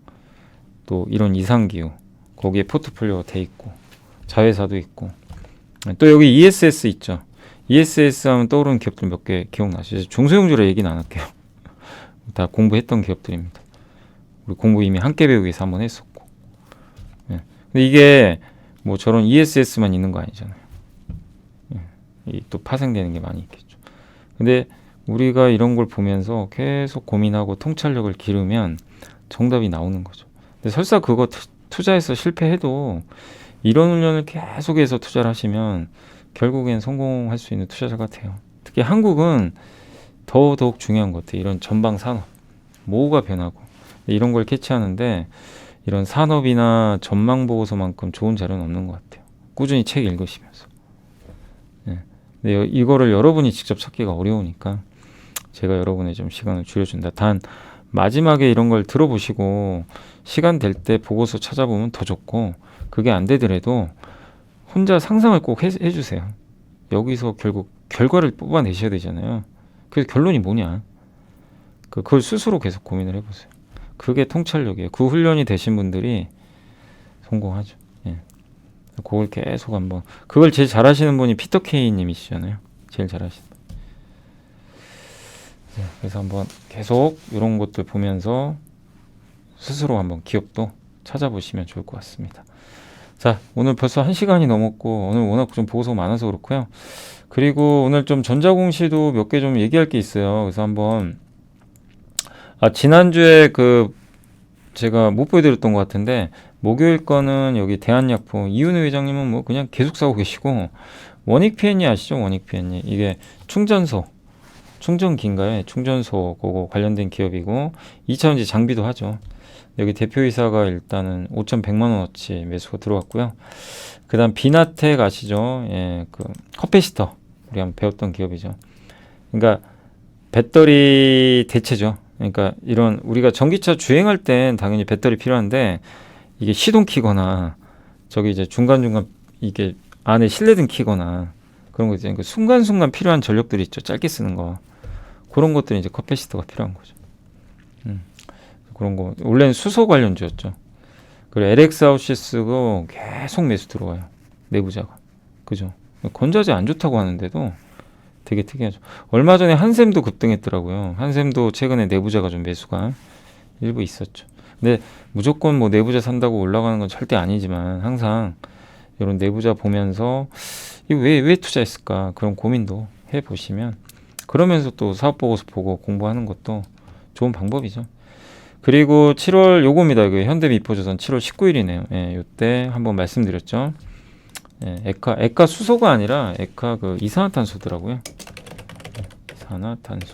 [SPEAKER 1] 또 이런 이상기후, 거기에 포트폴리오가 돼 있고 자회사도 있고, 또 여기 ESS 있죠. ESS 하면 떠오르는 기업들 몇 개 기억나시죠? 중소형주라 얘기는 안 할게요. 다 공부했던 기업들입니다. 우리 공부 이미 함께 배우기에서 한번 했었고. 근데 이게 뭐 저런 ESS만 있는 거 아니잖아요. 또 파생되는 게 많이 있겠죠. 근데 우리가 이런 걸 보면서 계속 고민하고 통찰력을 기르면 정답이 나오는 거죠. 근데 설사 그거 투자해서 실패해도 이런 훈련을 계속해서 투자를 하시면 결국엔 성공할 수 있는 투자자가 돼요. 특히 한국은 더더욱 중요한 것 같아요. 이런 전방 산업, 뭐가 변하고 이런 걸 캐치하는데 이런 산업이나 전망 보고서만큼 좋은 자료는 없는 것 같아요. 꾸준히 책 읽으시면서. 근데 이거를 여러분이 직접 찾기가 어려우니까 제가 여러분의 좀 시간을 줄여준다. 단 마지막에 이런 걸 들어보시고 시간 될 때 보고서 찾아보면 더 좋고, 그게 안 되더라도 혼자 상상을 꼭 해주세요. 여기서 결국 결과를 뽑아내셔야 되잖아요. 그래서 결론이 뭐냐, 그걸 스스로 계속 고민을 해보세요. 그게 통찰력이에요. 그 훈련이 되신 분들이 성공하죠. 그걸 계속 한번, 그걸 제일 잘하시는 분이 피터 케이 님이시잖아요. 제일 잘하시는 분. 그래서 한번 계속 이런 것들 보면서 스스로 한번 기업도 찾아보시면 좋을 것 같습니다. 자, 오늘 벌써 1시간이 넘었고, 오늘 워낙 좀 보고서가 많아서 그렇고요. 그리고 오늘 좀 전자공시도 몇 개 좀 얘기할 게 있어요. 그래서 한번 지난주에 제가 못 보여드렸던 것 같은데, 목요일 거는 여기 대한약품 이윤우 회장님은 뭐 그냥 계속 사고 계시고, 원익 P&E 아시죠? 원익 P&E 이게 충전기인가요? 충전소 그거 관련된 기업이고 2차전지 장비도 하죠. 여기 대표이사가 일단은 5,100만 원어치 매수가 들어왔고요. 그 다음 비나텍 아시죠? 그 컵페시터 우리 한번 배웠던 기업이죠. 그러니까 배터리 대체죠. 그러니까 이런 우리가 전기차 주행할 땐 당연히 배터리 필요한데, 이게 시동 키거나 저기 이제 중간중간 이게 안에 실내등 키거나 그런 거 있잖아요. 그 순간순간 필요한 전력들이 있죠. 짧게 쓰는 거. 그런 것들이 이제 커패시터가 필요한 거죠. 그런 거 원래는 수소 관련주였죠. 그리고 LX 아웃시스가 계속 매수 들어와요. 내부자가. 그죠? 건자재 안 좋다고 하는데도 되게 특이하죠. 얼마 전에 한샘도 급등했더라고요. 한샘도 최근에 내부자가 좀 매수가 일부 있었죠. 근데 무조건 뭐 내부자 산다고 올라가는 건 절대 아니지만 항상 이런 내부자 보면서 왜 투자했을까 그런 고민도 해보시면 그러면서 또 사업보고서 보고 공부하는 것도 좋은 방법이죠. 그리고 7월 요겁니다. 그 현대미포조선 7월 19일이네요. 예, 요때 한번 말씀드렸죠. 예, 에카 수소가 아니라 에카 그 이산화탄소더라고요. 이산화탄소.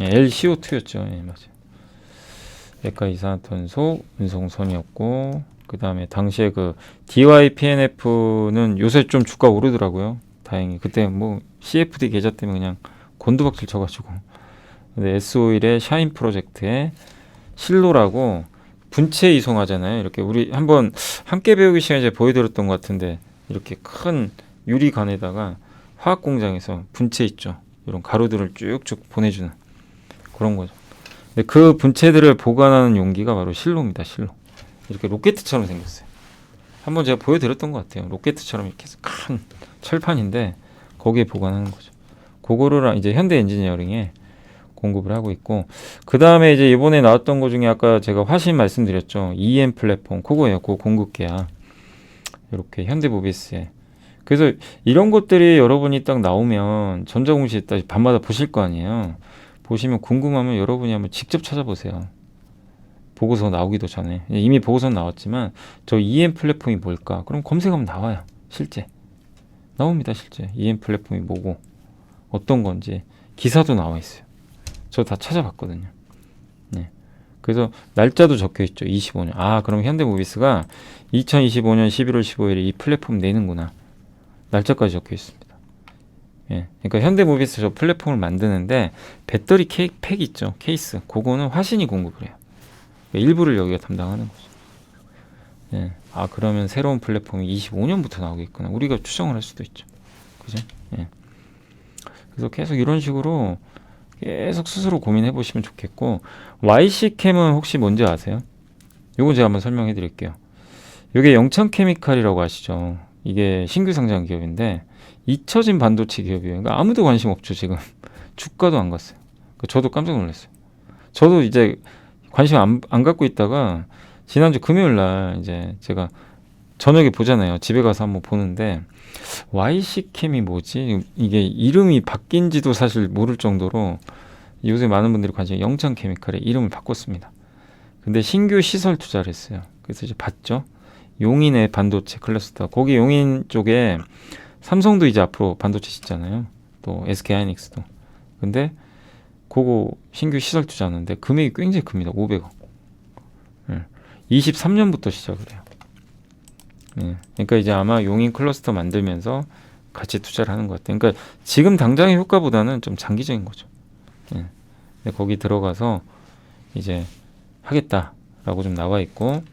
[SPEAKER 1] 예, LCO2였죠. 예, 맞아요. 에카 이산화탄소 운송선이었고 그 다음에 당시에 그 DYPNF는 요새 좀 주가 오르더라고요. 다행히 그때 뭐 CFD 계좌 때문에 그냥 곤두박질 쳐가지고. 근데 S-오일의 샤인 프로젝트에 실로라고 분체 이송하잖아요. 이렇게 우리 한번 함께 배우기 시간에 제가 보여드렸던 것 같은데 이렇게 큰 유리관에다가 화학 공장에서 분체 있죠. 이런 가루들을 쭉쭉 보내주는 그런 거죠. 근데 그 분체들을 보관하는 용기가 바로 실로입니다. 실로. 이렇게 로켓처럼 생겼어요. 한번 제가 보여드렸던 것 같아요. 로켓처럼 이렇게 큰 철판인데 거기에 보관하는 거죠. 그거를 이제 현대 엔지니어링에 공급을 하고 있고 그 다음에 이제 이번에 나왔던 것 중에 아까 제가 화신 말씀드렸죠. EM 플랫폼 그거예요. 그 공급계야. 이렇게 현대모비스에. 그래서 이런 것들이 여러분이 딱 나오면 전자공시에 딱 밤마다 보실 거 아니에요. 보시면 궁금하면 여러분이 한번 직접 찾아보세요. 보고서 나오기도 전에 이미 보고서 나왔지만 저 EM 플랫폼이 뭘까? 그럼 검색하면 나와요. 실제 나옵니다. 실제 EM 플랫폼이 뭐고 어떤 건지 기사도 나와 있어요. 저 다 찾아봤거든요. 네. 그래서 날짜도 적혀 있죠. 25년. 아, 그럼 현대모비스가 2025년 11월 15일에 이 플랫폼 내는구나. 날짜까지 적혀 있습니다. 예. 그러니까 현대모비스 저 플랫폼을 만드는데 배터리 팩 있죠. 케이스. 그거는 화신이 공급을 해요. 그러니까 일부를 여기가 담당하는 거죠. 예. 아, 그러면 새로운 플랫폼이 25년부터 나오겠구나. 우리가 추정을 할 수도 있죠. 그죠? 예. 그래서 계속 이런 식으로 계속 스스로 고민해 보시면 좋겠고 YC캠은 혹시 뭔지 아세요? 요거 제가 한번 설명해 드릴게요. 이게 영창케미칼이라고 아시죠? 이게 신규 상장 기업인데 잊혀진 반도체 기업이에요. 그러니까 아무도 관심 없죠. 지금 주가도 안 갔어요. 저도 깜짝 놀랐어요. 저도 이제 관심 안 갖고 있다가 지난주 금요일 날 이제 제가 저녁에 보잖아요. 집에 가서 한번 보는데 YC캠이 뭐지? 이게 이름이 바뀐지도 사실 모를 정도로 요새 많은 분들이 관심 영창케미칼에 이름을 바꿨습니다. 근데 신규 시설 투자를 했어요. 그래서 이제 봤죠. 용인의 반도체 클러스터. 거기 용인 쪽에 삼성도 이제 앞으로 반도체 짓잖아요. 또 SK하이닉스도. 근데 그거 신규 시설 투자하는데 금액이 굉장히 큽니다. 500억. 23년부터 시작을 해요. 그러니까 이제 아마 용인 클러스터 만들면서 같이 투자를 하는 것 같아요. 그러니까 지금 당장의 효과보다는 좀 장기적인 거죠. 근데 거기 들어가서 이제 하겠다라고 좀 나와 있고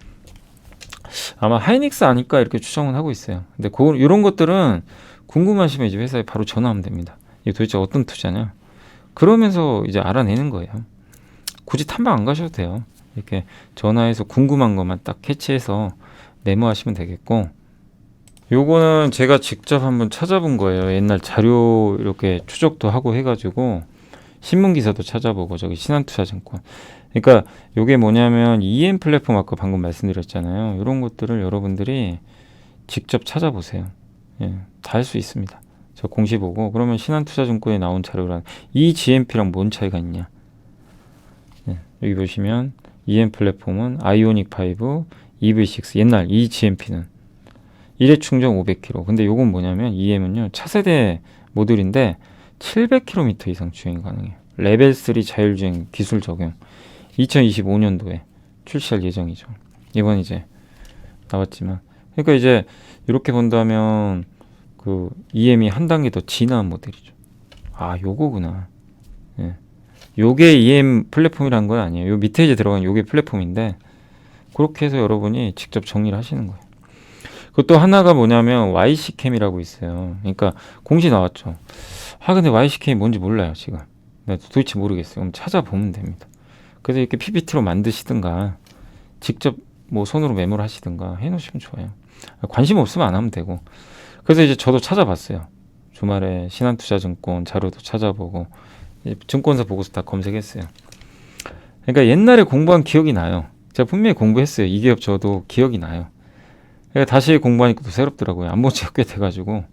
[SPEAKER 1] 아마 하이닉스 아닐까 이렇게 추정은 하고 있어요. 근데 이런 것들은 궁금하시면 이제 회사에 바로 전화하면 됩니다. 이게 도대체 어떤 투자냐? 그러면서 이제 알아내는 거예요. 굳이 탐방 안 가셔도 돼요. 이렇게 전화해서 궁금한 것만 딱 캐치해서 메모하시면 되겠고 요거는 제가 직접 한번 찾아본 거예요. 옛날 자료 이렇게 추적도 하고 해가지고 신문 기사도 찾아보고 저기 신한투자증권 그러니까 요게 뭐냐면 EM 플랫폼 아까 방금 말씀드렸잖아요. 이런 것들을 여러분들이 직접 찾아보세요. 예, 다 할 수 있습니다. 저 공시 보고 그러면 신한투자증권에 나온 자료랑 이 GMP랑 뭔 차이가 있냐. 예, 여기 보시면 EM 플랫폼은 아이오닉 5 EV6 옛날 이 GMP는 1회 충전 500km. 근데 요건 뭐냐면 EM은요 차세대 모듈인데 700km 이상 주행이 가능해요. 레벨 3 자율주행 기술 적용 2025년도에 출시할 예정이죠. 이번 이제 나왔지만 그러니까 이제 이렇게 본다면 그 EM이 한 단계 더 진화한 모델이죠. 아 요거구나. 예. 요게 EM 플랫폼이라는 건 아니에요. 요 밑에 이제 들어간 요게 플랫폼인데 그렇게 해서 여러분이 직접 정리를 하시는 거예요. 그것도 하나가 뭐냐면 YC캠이라고 있어요. 그러니까 공시 나왔죠. 근데 YCK 뭔지 몰라요 지금. 나 도대체 모르겠어요. 그럼 찾아보면 됩니다. 그래서 이렇게 PPT로 만드시든가 직접 뭐 손으로 메모를 하시든가 해놓으시면 좋아요. 관심 없으면 안 하면 되고. 그래서 이제 저도 찾아봤어요. 주말에 신한투자증권 자료도 찾아보고 증권사 보고서 다 검색했어요. 그러니까 옛날에 공부한 기억이 나요. 제가 분명히 공부했어요. 이 기업 저도 기억이 나요. 그러니까 다시 공부하니까 또 새롭더라고요. 안 본 지가 꽤 돼가지고.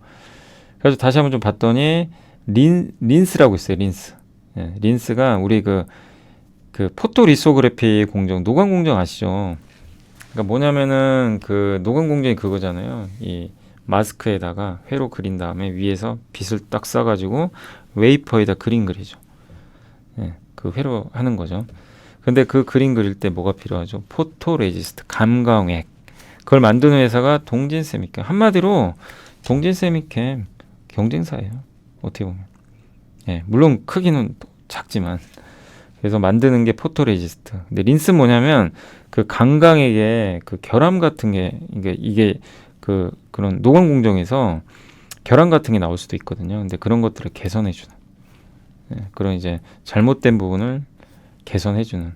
[SPEAKER 1] 그래서 다시 한번 좀 봤더니 린스라고 있어요. 린스. 예, 린스가 우리 그 포토리소그래피 공정, 노광 공정 아시죠? 그러니까 뭐냐면은 그 노광 공정이 그거잖아요. 이 마스크에다가 회로 그린 다음에 위에서 빗을 딱 쏴가지고 웨이퍼에다 그림 그리죠. 예, 그 회로 하는 거죠. 근데 그 그림 그릴 때 뭐가 필요하죠? 포토레지스트, 감광액. 그걸 만드는 회사가 동진세미캠. 한마디로 동진세미캠 경쟁사예요. 어떻게 보면. 예, 물론 크기는 작지만. 그래서 만드는 게 포토레지스트. 근데 린스 뭐냐면 그 강강액의 그 결함 같은 게 이게 그런 노광 공정에서 결함 같은 게 나올 수도 있거든요. 근데 그런 것들을 개선해 주는. 예, 그런 이제 잘못된 부분을 개선해 주는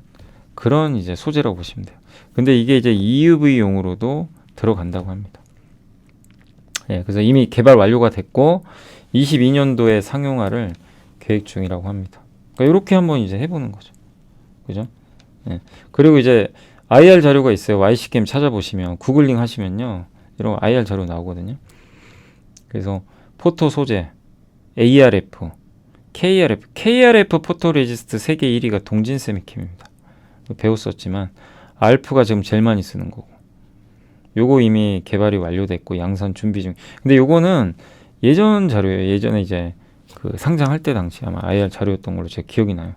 [SPEAKER 1] 그런 이제 소재라고 보시면 돼요. 근데 이게 이제 EUV용으로도 들어간다고 합니다. 예, 그래서 이미 개발 완료가 됐고 22년도에 상용화를 계획 중이라고 합니다. 그러니까 이렇게 한번 이제 해보는 거죠. 그죠? 예. 그리고 이제 IR 자료가 있어요. YC캠 찾아보시면 구글링 하시면요. 이런 IR 자료 나오거든요. 그래서 포토 소재, ARF, KRF 포토레지스트 세계 1위가 동진세미캠입니다. 배웠었지만 알프가 지금 제일 많이 쓰는 거고. 요거 이미 개발이 완료됐고 양산 준비 중. 근데 요거는 예전 자료예요. 예전에 이제 그 상장할 때 당시 아마 IR 자료였던 걸로 제가 기억이 나요.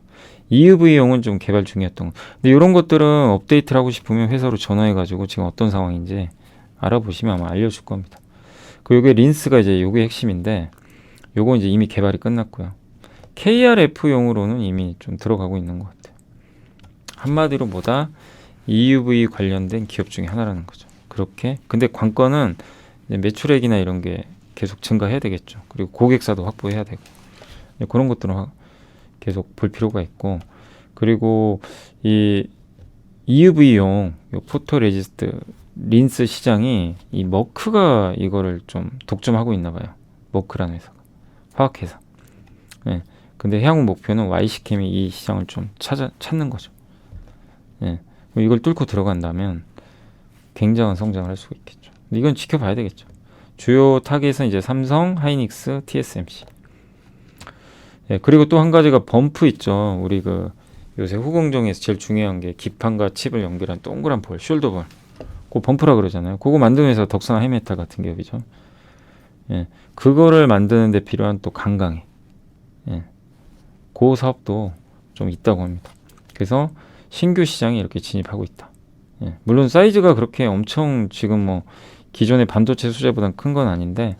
[SPEAKER 1] EUV용은 좀 개발 중이었던 거. 근데 이런 것들은 업데이트를 하고 싶으면 회사로 전화해가지고 지금 어떤 상황인지 알아보시면 아마 알려줄 겁니다. 그리고 요게 린스가 이제 요게 핵심인데 요거 이제 이미 개발이 끝났고요. KRF용으로는 이미 좀 들어가고 있는 것 같아요. 한마디로 뭐다? EUV 관련된 기업 중에 하나라는 거죠. 그렇게. 근데 관건은 이제 매출액이나 이런 게 계속 증가해야 되겠죠. 그리고 고객사도 확보해야 되고. 그런 것들은 계속 볼 필요가 있고. 그리고 이 EUV용 포토레지스트 린스 시장이 이 머크가 이거를 좀 독점하고 있나 봐요. 머크라는 회사가. 화학회사. 예. 근데 향후 목표는 YC캠이 이 시장을 좀 찾는 거죠. 예. 이걸 뚫고 들어간다면 굉장한 성장을 할 수가 있겠죠. 근데 이건 지켜봐야 되겠죠. 주요 타겟은 이제 삼성, 하이닉스, TSMC. 예, 그리고 또 한 가지가 범프 있죠. 우리 요새 후공정에서 제일 중요한 게 기판과 칩을 연결한 동그란 볼, 숄더볼. 그 범프라 그러잖아요. 그거 만드는 회사 덕산 하이메탈 같은 기업이죠. 예, 그거를 만드는 데 필요한 또 강강해. 예, 그 사업도 좀 있다고 합니다. 그래서 신규 시장에 이렇게 진입하고 있다. 예, 물론 사이즈가 그렇게 엄청 지금 뭐 기존의 반도체 수제보다는 큰 건 아닌데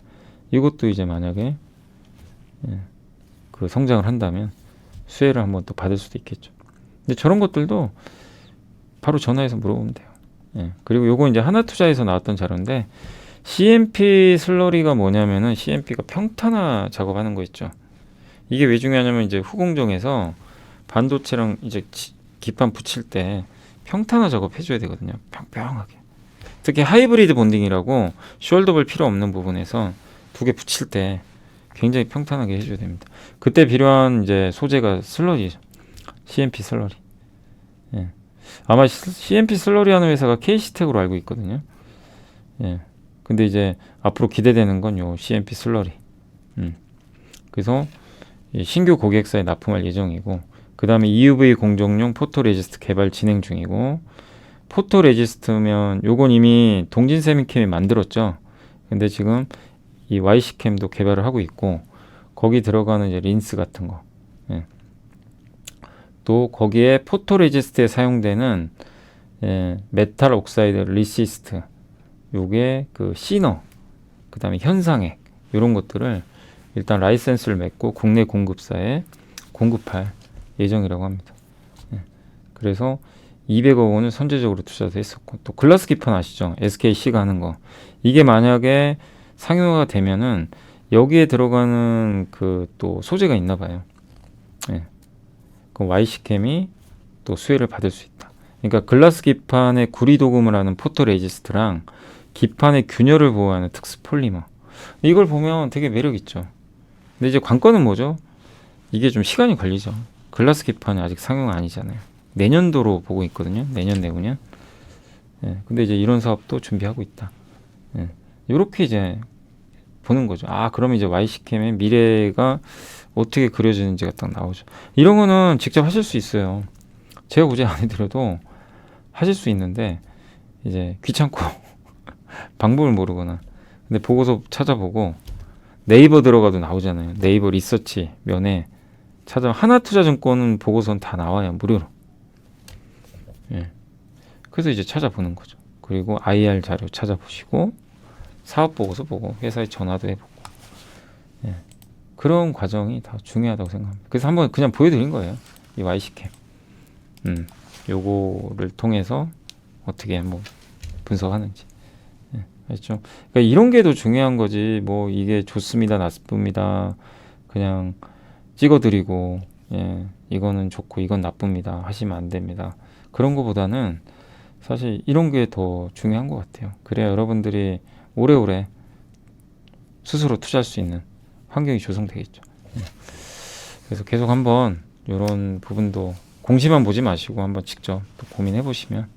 [SPEAKER 1] 이것도 이제 만약에 그 성장을 한다면 수혜를 한번 또 받을 수도 있겠죠. 근데 저런 것들도 바로 전화해서 물어보면 돼요. 예, 그리고 요거 이제 하나투자에서 나왔던 자료인데 CMP 슬러리가 뭐냐면은 CMP가 평탄화 작업하는 거 있죠. 이게 왜 중요하냐면 이제 후공정에서 반도체랑 이제 기판 붙일 때 평탄화 작업 해줘야 되거든요. 평평하게. 특히 하이브리드 본딩이라고 숄더볼 필요 없는 부분에서 두 개 붙일 때 굉장히 평탄하게 해줘야 됩니다. 그때 필요한 이제 소재가 슬러리죠. CMP 슬러리. 예. 아마 CMP 슬러리 하는 회사가 KC텍으로 알고 있거든요. 예. 근데 이제 앞으로 기대되는 건 요 CMP 슬러리. 그래서 신규 고객사에 납품할 예정이고, 그 다음에 EUV 공정용 포토레지스트 개발 진행 중이고, 포토레지스트면 요건 이미 동진세미캠이 만들었죠. 근데 지금 이 YC캠도 개발을 하고 있고, 거기 들어가는 이제 린스 같은 거. 예. 또 거기에 포토레지스트에 사용되는 메탈 옥사이드 리시스트, 요게 그 시너, 그 다음에 현상액, 요런 것들을 일단 라이센스를 맺고 국내 공급사에 공급할 예정이라고 합니다. 예. 그래서 200억 원을 선제적으로 투자도 했었고, 또 글라스 기판 아시죠? SKC가 하는 거. 이게 만약에 상용화가 되면은 여기에 들어가는 그 또 소재가 있나 봐요. 예. 그 YC캠이 또 수혜를 받을 수 있다. 그러니까 글라스 기판에 구리 도금을 하는 포토 레지스트랑 기판의 균열을 보호하는 특수 폴리머. 이걸 보면 되게 매력 있죠. 근데 이제 관건은 뭐죠? 이게 좀 시간이 걸리죠. 글라스 기판은 아직 상용 아니잖아요. 내년도로 보고 있거든요. 내년 내후년. 예. 근데 이제 이런 사업도 준비하고 있다. 예. 이렇게 이제 보는 거죠. 아, 그러면 이제 YC캠의 미래가 어떻게 그려지는지가 딱 나오죠. 이런 거는 직접 하실 수 있어요. 제가 굳이 안 해드려도 하실 수 있는데 이제 귀찮고 방법을 모르거나, 근데 보고서 찾아보고 네이버 들어가도 나오잖아요. 네이버 리서치 면에 찾아, 하나투자증권은 보고서는 다 나와요. 무료로. 예. 그래서 이제 찾아보는 거죠. 그리고 IR 자료 찾아보시고 사업 보고서 보고 회사에 전화도 해보고, 예. 그런 과정이 다 중요하다고 생각합니다. 그래서 한번 그냥 보여드린 거예요. 이 YC캠. 요거를 통해서 어떻게 한번 분석하는지. 예. 알죠? 그러니까 이런 게 더 중요한 거지. 뭐 이게 좋습니다, 나쁩니다. 그냥 찍어드리고, 예, 이거는 좋고 이건 나쁩니다, 하시면 안 됩니다. 그런 거보다는 사실 이런 게 더 중요한 것 같아요. 그래야 여러분들이 오래오래 스스로 투자할 수 있는 환경이 조성되겠죠. 예. 그래서 계속 한번 이런 부분도 공시만 보지 마시고 한번 직접 또 고민해 보시면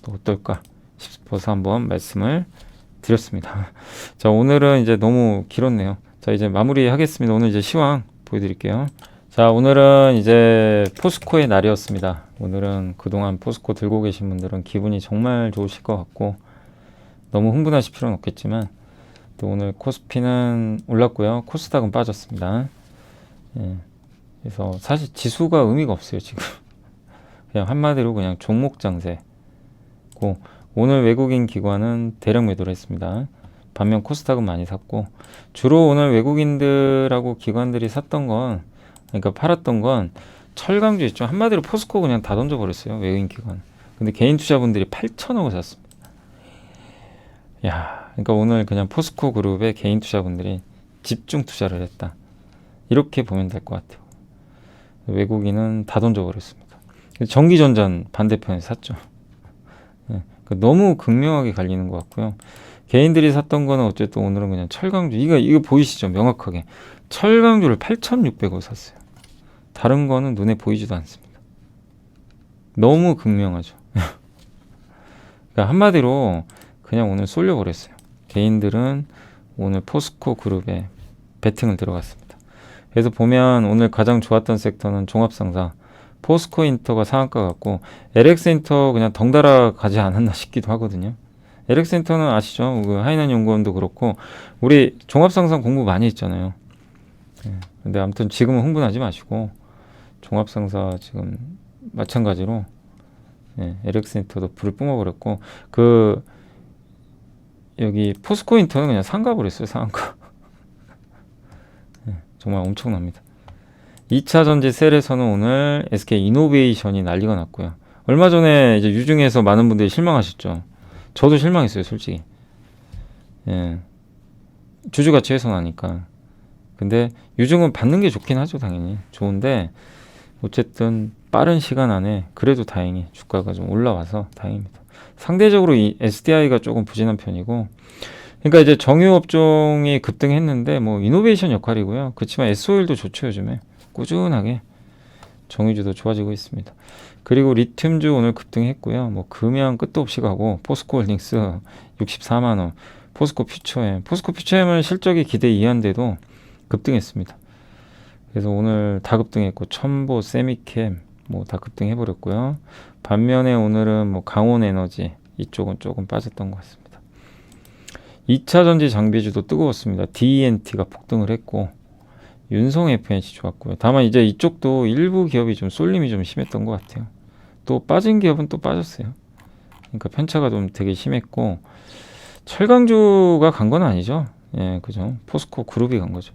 [SPEAKER 1] 또 어떨까 싶어서 한번 말씀을 드렸습니다. 자, 오늘은 이제 너무 길었네요. 자, 이제 마무리 하겠습니다. 오늘 이제 시황 보여드릴게요. 자, 오늘은 이제 포스코의 날이었습니다. 오늘은 그동안 포스코 들고 계신 분들은 기분이 정말 좋으실 것 같고, 너무 흥분하실 필요는 없겠지만, 또 오늘 코스피는 올랐고요. 코스닥은 빠졌습니다. 예. 그래서 사실 지수가 의미가 없어요, 지금. 그냥 한마디로 그냥 종목 장세고, 오늘 외국인 기관은 대량 매도를 했습니다. 반면 코스닥은 많이 샀고, 주로 오늘 외국인들하고 기관들이 샀던 건, 그러니까 팔았던 건 철강주 있죠. 한마디로 포스코 그냥 다 던져버렸어요, 외국인 기관. 근데 개인 투자분들이 8천억을 샀습니다. 야, 그러니까 오늘 그냥 포스코 그룹의 개인 투자분들이 집중 투자를 했다, 이렇게 보면 될 것 같아요. 외국인은 다 던져버렸습니다. 전기전자 반대편에 샀죠. 예, 너무 극명하게 갈리는 것 같고요. 개인들이 샀던 거는 어쨌든 오늘은 그냥 철강주, 이거 보이시죠? 명확하게 철강주를 8,600원 샀어요. 다른 거는 눈에 보이지도 않습니다. 너무 극명하죠. 그러니까 한마디로 그냥 오늘 쏠려버렸어요. 개인들은 오늘 포스코 그룹에 베팅을 들어갔습니다. 그래서 보면 오늘 가장 좋았던 섹터는 종합상사, 포스코 인터가 상한가 같고, LX인터 그냥 덩달아 가지 않았나 싶기도 하거든요. LX인터는 아시죠? 그 하이난연구원도 그렇고, 우리 종합상사 공부 많이 했잖아요. 예, 근데 아무튼 지금은 흥분하지 마시고, 종합상사 지금 마찬가지로, 예, LX인터도 불을 뿜어버렸고, 여기 포스코 인터는 그냥 상가 버렸어요, 상가. 예, 정말 엄청납니다. 2차 전지 셀에서는 오늘 SK 이노베이션이 난리가 났고요. 얼마 전에 이제 유중에서 많은 분들이 실망하셨죠. 저도 실망했어요, 솔직히. 예, 주주가치 훼손하니까. 근데 유중은 받는 게 좋긴 하죠, 당연히. 좋은데 어쨌든 빠른 시간 안에 그래도 다행히 주가가 좀 올라와서 다행입니다. 상대적으로 이 SDI가 조금 부진한 편이고, 그러니까 이제 정유업종이 급등했는데 뭐 이노베이션 역할이고요. 그렇지만 S-오일도 좋죠, 요즘에. 꾸준하게 정유주도 좋아지고 있습니다. 그리고 리튬주 오늘 급등했고요. 뭐 금연 끝도 없이 가고, 포스코홀딩스 64만 원, 포스코 퓨처엠은 실적이 기대 이하인데도 급등했습니다. 그래서 오늘 다 급등했고, 첨보, 세미캠 뭐 다 급등해버렸고요. 반면에 오늘은 뭐 강원에너지 이쪽은 조금 빠졌던 것 같습니다. 2차 전지 장비주도 뜨거웠습니다. DENT가 폭등을 했고, 윤성 FNC 좋았고요. 다만 이제 이쪽도 일부 기업이 좀 쏠림이 좀 심했던 것 같아요. 또 빠진 기업은 또 빠졌어요. 그러니까 편차가 좀 되게 심했고, 철강주가 간 건 아니죠. 예, 그죠. 포스코 그룹이 간 거죠.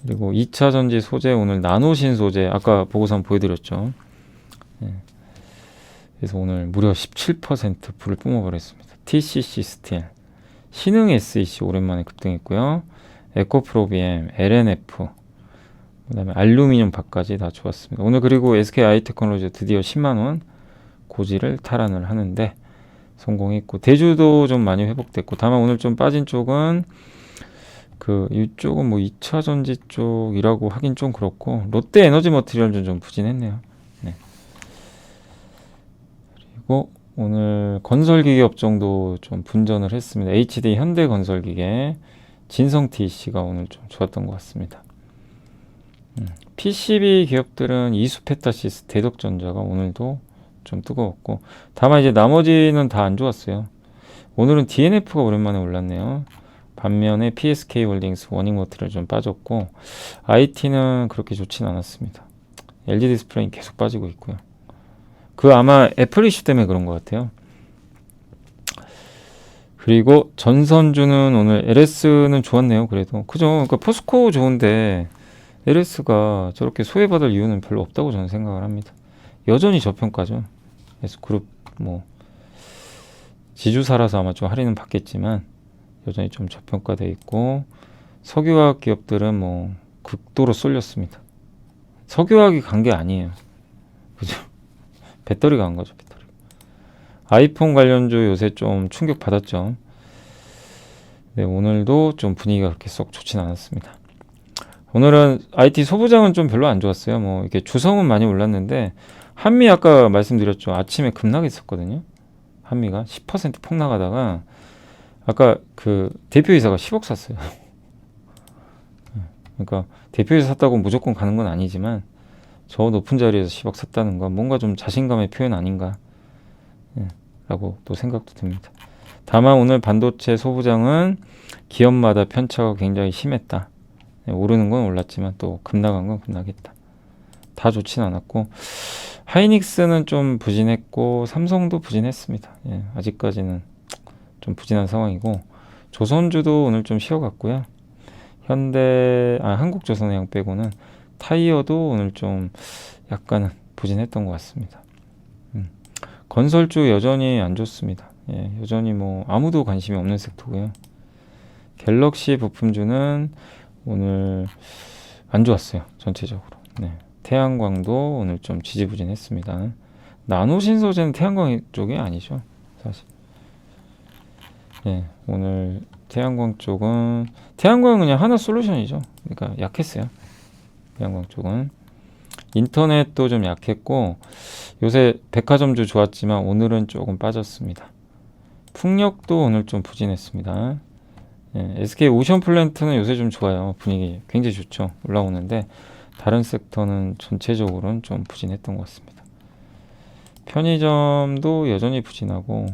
[SPEAKER 1] 그리고 2차 전지 소재 오늘 나노신 소재 아까 보고서 한번 보여드렸죠. 예. 그래서 오늘 무려 17% 불을 뿜어버렸습니다. TCC 스틸, 신흥 SEC 오랜만에 급등했고요. 에코프로비엠, LNF, 그다음에 알루미늄 박까지 다 좋았습니다. 오늘 그리고 SK 아이테크놀로지 드디어 10만 원 고지를 탈환을 하는데 성공했고, 대주도 좀 많이 회복됐고, 다만 오늘 좀 빠진 쪽은 이쪽은 뭐 2차 전지 쪽이라고 하긴 좀 그렇고, 롯데 에너지 머티리얼 좀 부진했네요. 네. 그리고 오늘 건설기계 업종도 좀 분전을 했습니다. HD 현대건설기계, 진성TC가 오늘 좀 좋았던 것 같습니다. PCB 기업들은 이수페타시스, 대덕전자가 오늘도 좀 뜨거웠고, 다만 이제 나머지는 다 안 좋았어요. 오늘은 DNF가 오랜만에 올랐네요. 반면에 PSK홀딩스, 워닝머티리얼 좀 빠졌고, IT는 그렇게 좋진 않았습니다. LG디스플레이는 계속 빠지고 있고요. 아마 애플 이슈 때문에 그런 것 같아요. 그리고 전선주는 오늘 LS는 좋았네요. 그래도 그죠? 그러니까 포스코 좋은데 LS가 저렇게 소외받을 이유는 별로 없다고 저는 생각을 합니다. 여전히 저평가죠. S그룹 뭐 지주사라서 아마 좀 할인은 받겠지만 여전히 좀 저평가돼 있고, 석유화학 기업들은 뭐 극도로 쏠렸습니다. 석유화학이 간 게 아니에요. 그죠? 배터리가 간 거죠. 배터리. 아이폰 관련주 요새 좀 충격 받았죠. 네, 오늘도 좀 분위기가 그렇게 썩 좋진 않았습니다. 오늘은 IT 소부장은 좀 별로 안 좋았어요. 뭐 이렇게 주성은 많이 올랐는데, 한미 아까 말씀드렸죠. 아침에 급락했었거든요. 한미가 10% 폭락하다가 아까 대표이사가 10억 샀어요. 그러니까 대표이사 샀다고 무조건 가는 건 아니지만 저 높은 자리에서 10억 샀다는 건 뭔가 좀 자신감의 표현 아닌가, 라고 또 생각도 듭니다. 다만 오늘 반도체 소부장은 기업마다 편차가 굉장히 심했다. 오르는 건 올랐지만 또 급락한 건 급락했다. 다 좋진 않았고, 하이닉스는 좀 부진했고, 삼성도 부진했습니다. 아직까지는 좀 부진한 상황이고, 조선주도 오늘 좀 쉬어갔고요. 한국조선해양 빼고는 타이어도 오늘 좀 약간은 부진했던 것 같습니다. 건설주 여전히 안 좋습니다. 여전히 뭐 아무도 관심이 없는 섹터고요. 갤럭시 부품주는 오늘 안 좋았어요. 전체적으로. 태양광도 오늘 좀 지지부진했습니다. 나노신소재는 태양광 쪽이 아니죠, 사실. 오늘 태양광 쪽은 그냥 하나 솔루션이죠. 그러니까 약했어요. 태양광 쪽은 인터넷도 좀 약했고, 요새 백화점주 좋았지만 오늘은 조금 빠졌습니다. 풍력도 오늘 좀 부진했습니다. SK 오션플랜트는 요새 좀 좋아요. 분위기 굉장히 좋죠. 올라오는데 다른 섹터는 전체적으로는 좀 부진했던 것 같습니다. 편의점도 여전히 부진하고,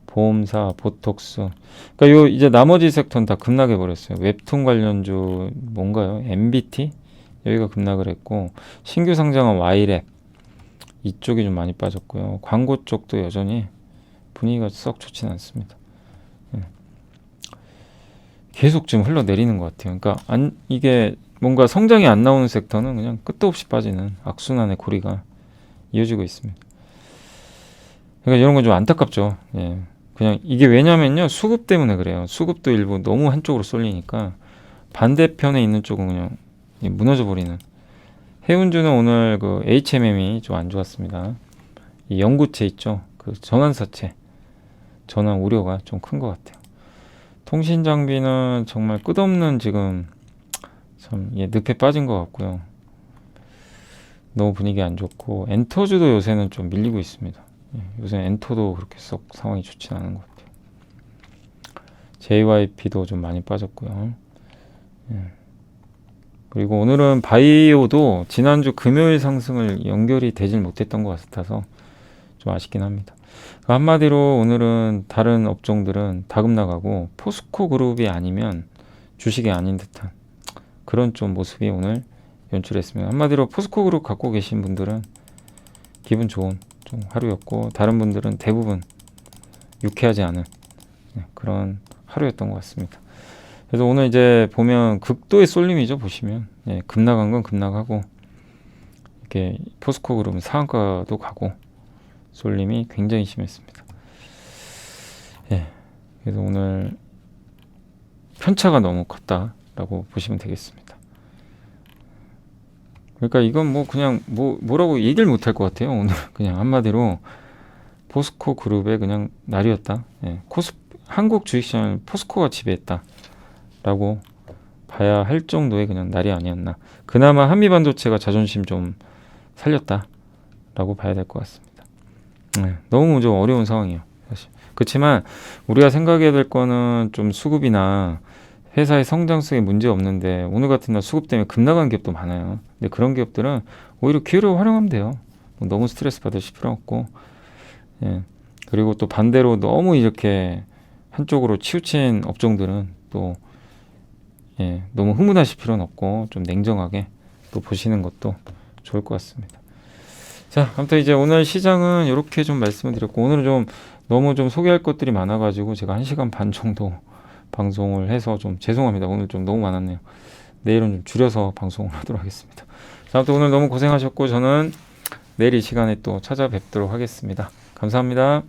[SPEAKER 1] 보험사, 보톡스, 그러니까 이제 나머지 섹터는 다 급락해 버렸어요. 웹툰 관련주 뭔가요? MBT 여기가 급락을 했고, 신규 상장한 Y랩 이쪽이 좀 많이 빠졌고요. 광고 쪽도 여전히 분위기가 썩 좋지는 않습니다. 계속 지금 흘러내리는 것 같아요. 그러니까 이게 뭔가 성장이 안 나오는 섹터는 그냥 끝도 없이 빠지는 악순환의 고리가 이어지고 있습니다. 그러니까 이런 건 좀 안타깝죠. 그냥 이게 왜냐면요, 수급 때문에 그래요. 수급도 일부 너무 한쪽으로 쏠리니까 반대편에 있는 쪽은 그냥 무너져 버리는. 해운주는 오늘 HMM이 좀 안 좋았습니다. 이 연구체 있죠, 전환사체, 전환 우려가 좀 큰 것 같아요. 통신 장비는 정말 끝없는 지금 참 늪에 빠진 것 같고요. 너무 분위기 안 좋고, 엔터주도 요새는 좀 밀리고 있습니다. 요새 엔터도 그렇게 썩 상황이 좋지 않은 것 같아요. JYP도 좀 많이 빠졌고요. 그리고 오늘은 바이오도 지난주 금요일 상승을 연결이 되질 못했던 것 같아서 좀 아쉽긴 합니다. 한마디로 오늘은 다른 업종들은 다 급락하고 포스코 그룹이 아니면 주식이 아닌 듯한 그런 좀 모습이 오늘 연출했습니다. 한마디로 포스코 그룹 갖고 계신 분들은 기분 좋은 좀 하루였고, 다른 분들은 대부분 유쾌하지 않은 그런 하루였던 것 같습니다. 그래서 오늘 이제 보면 극도의 쏠림이죠. 보시면 급락한 건 급락하고, 이렇게 포스코 그룹은 상한가도 가고 쏠림이 굉장히 심했습니다. 그래서 오늘 편차가 너무 컸다. 라고 보시면 되겠습니다. 그러니까 이건 뭐 그냥 뭐라고 얘기를 못할 것 같아요. 오늘 그냥 한마디로 포스코 그룹의 그냥 날이었다. 예, 한국 주식시장을 포스코가 지배했다 라고 봐야 할 정도의 그냥 날이 아니었나. 그나마 한미반도체가 자존심 좀 살렸다 라고 봐야 될 것 같습니다. 너무 좀 어려운 상황이에요, 사실. 그렇지만 우리가 생각해야 될 거는 좀 수급이나 회사의 성장성에 문제 없는데, 오늘 같은 날 수급 때문에 급나간 기업도 많아요. 근데 그런 기업들은 오히려 기회를 활용하면 돼요. 너무 스트레스 받으실 필요 없고, 예. 그리고 또 반대로 너무 이렇게 한쪽으로 치우친 업종들은 또 너무 흥분하실 필요는 없고 좀 냉정하게 또 보시는 것도 좋을 것 같습니다. 자, 아무튼 이제 오늘 시장은 이렇게 좀 말씀을 드렸고, 오늘은 좀 너무 좀 소개할 것들이 많아가지고 제가 1시간 반 정도 방송을 해서 좀 죄송합니다. 오늘 좀 너무 많았네요. 내일은 좀 줄여서 방송을 하도록 하겠습니다. 자, 아무튼 오늘 너무 고생하셨고, 저는 내일 이 시간에 또 찾아뵙도록 하겠습니다. 감사합니다.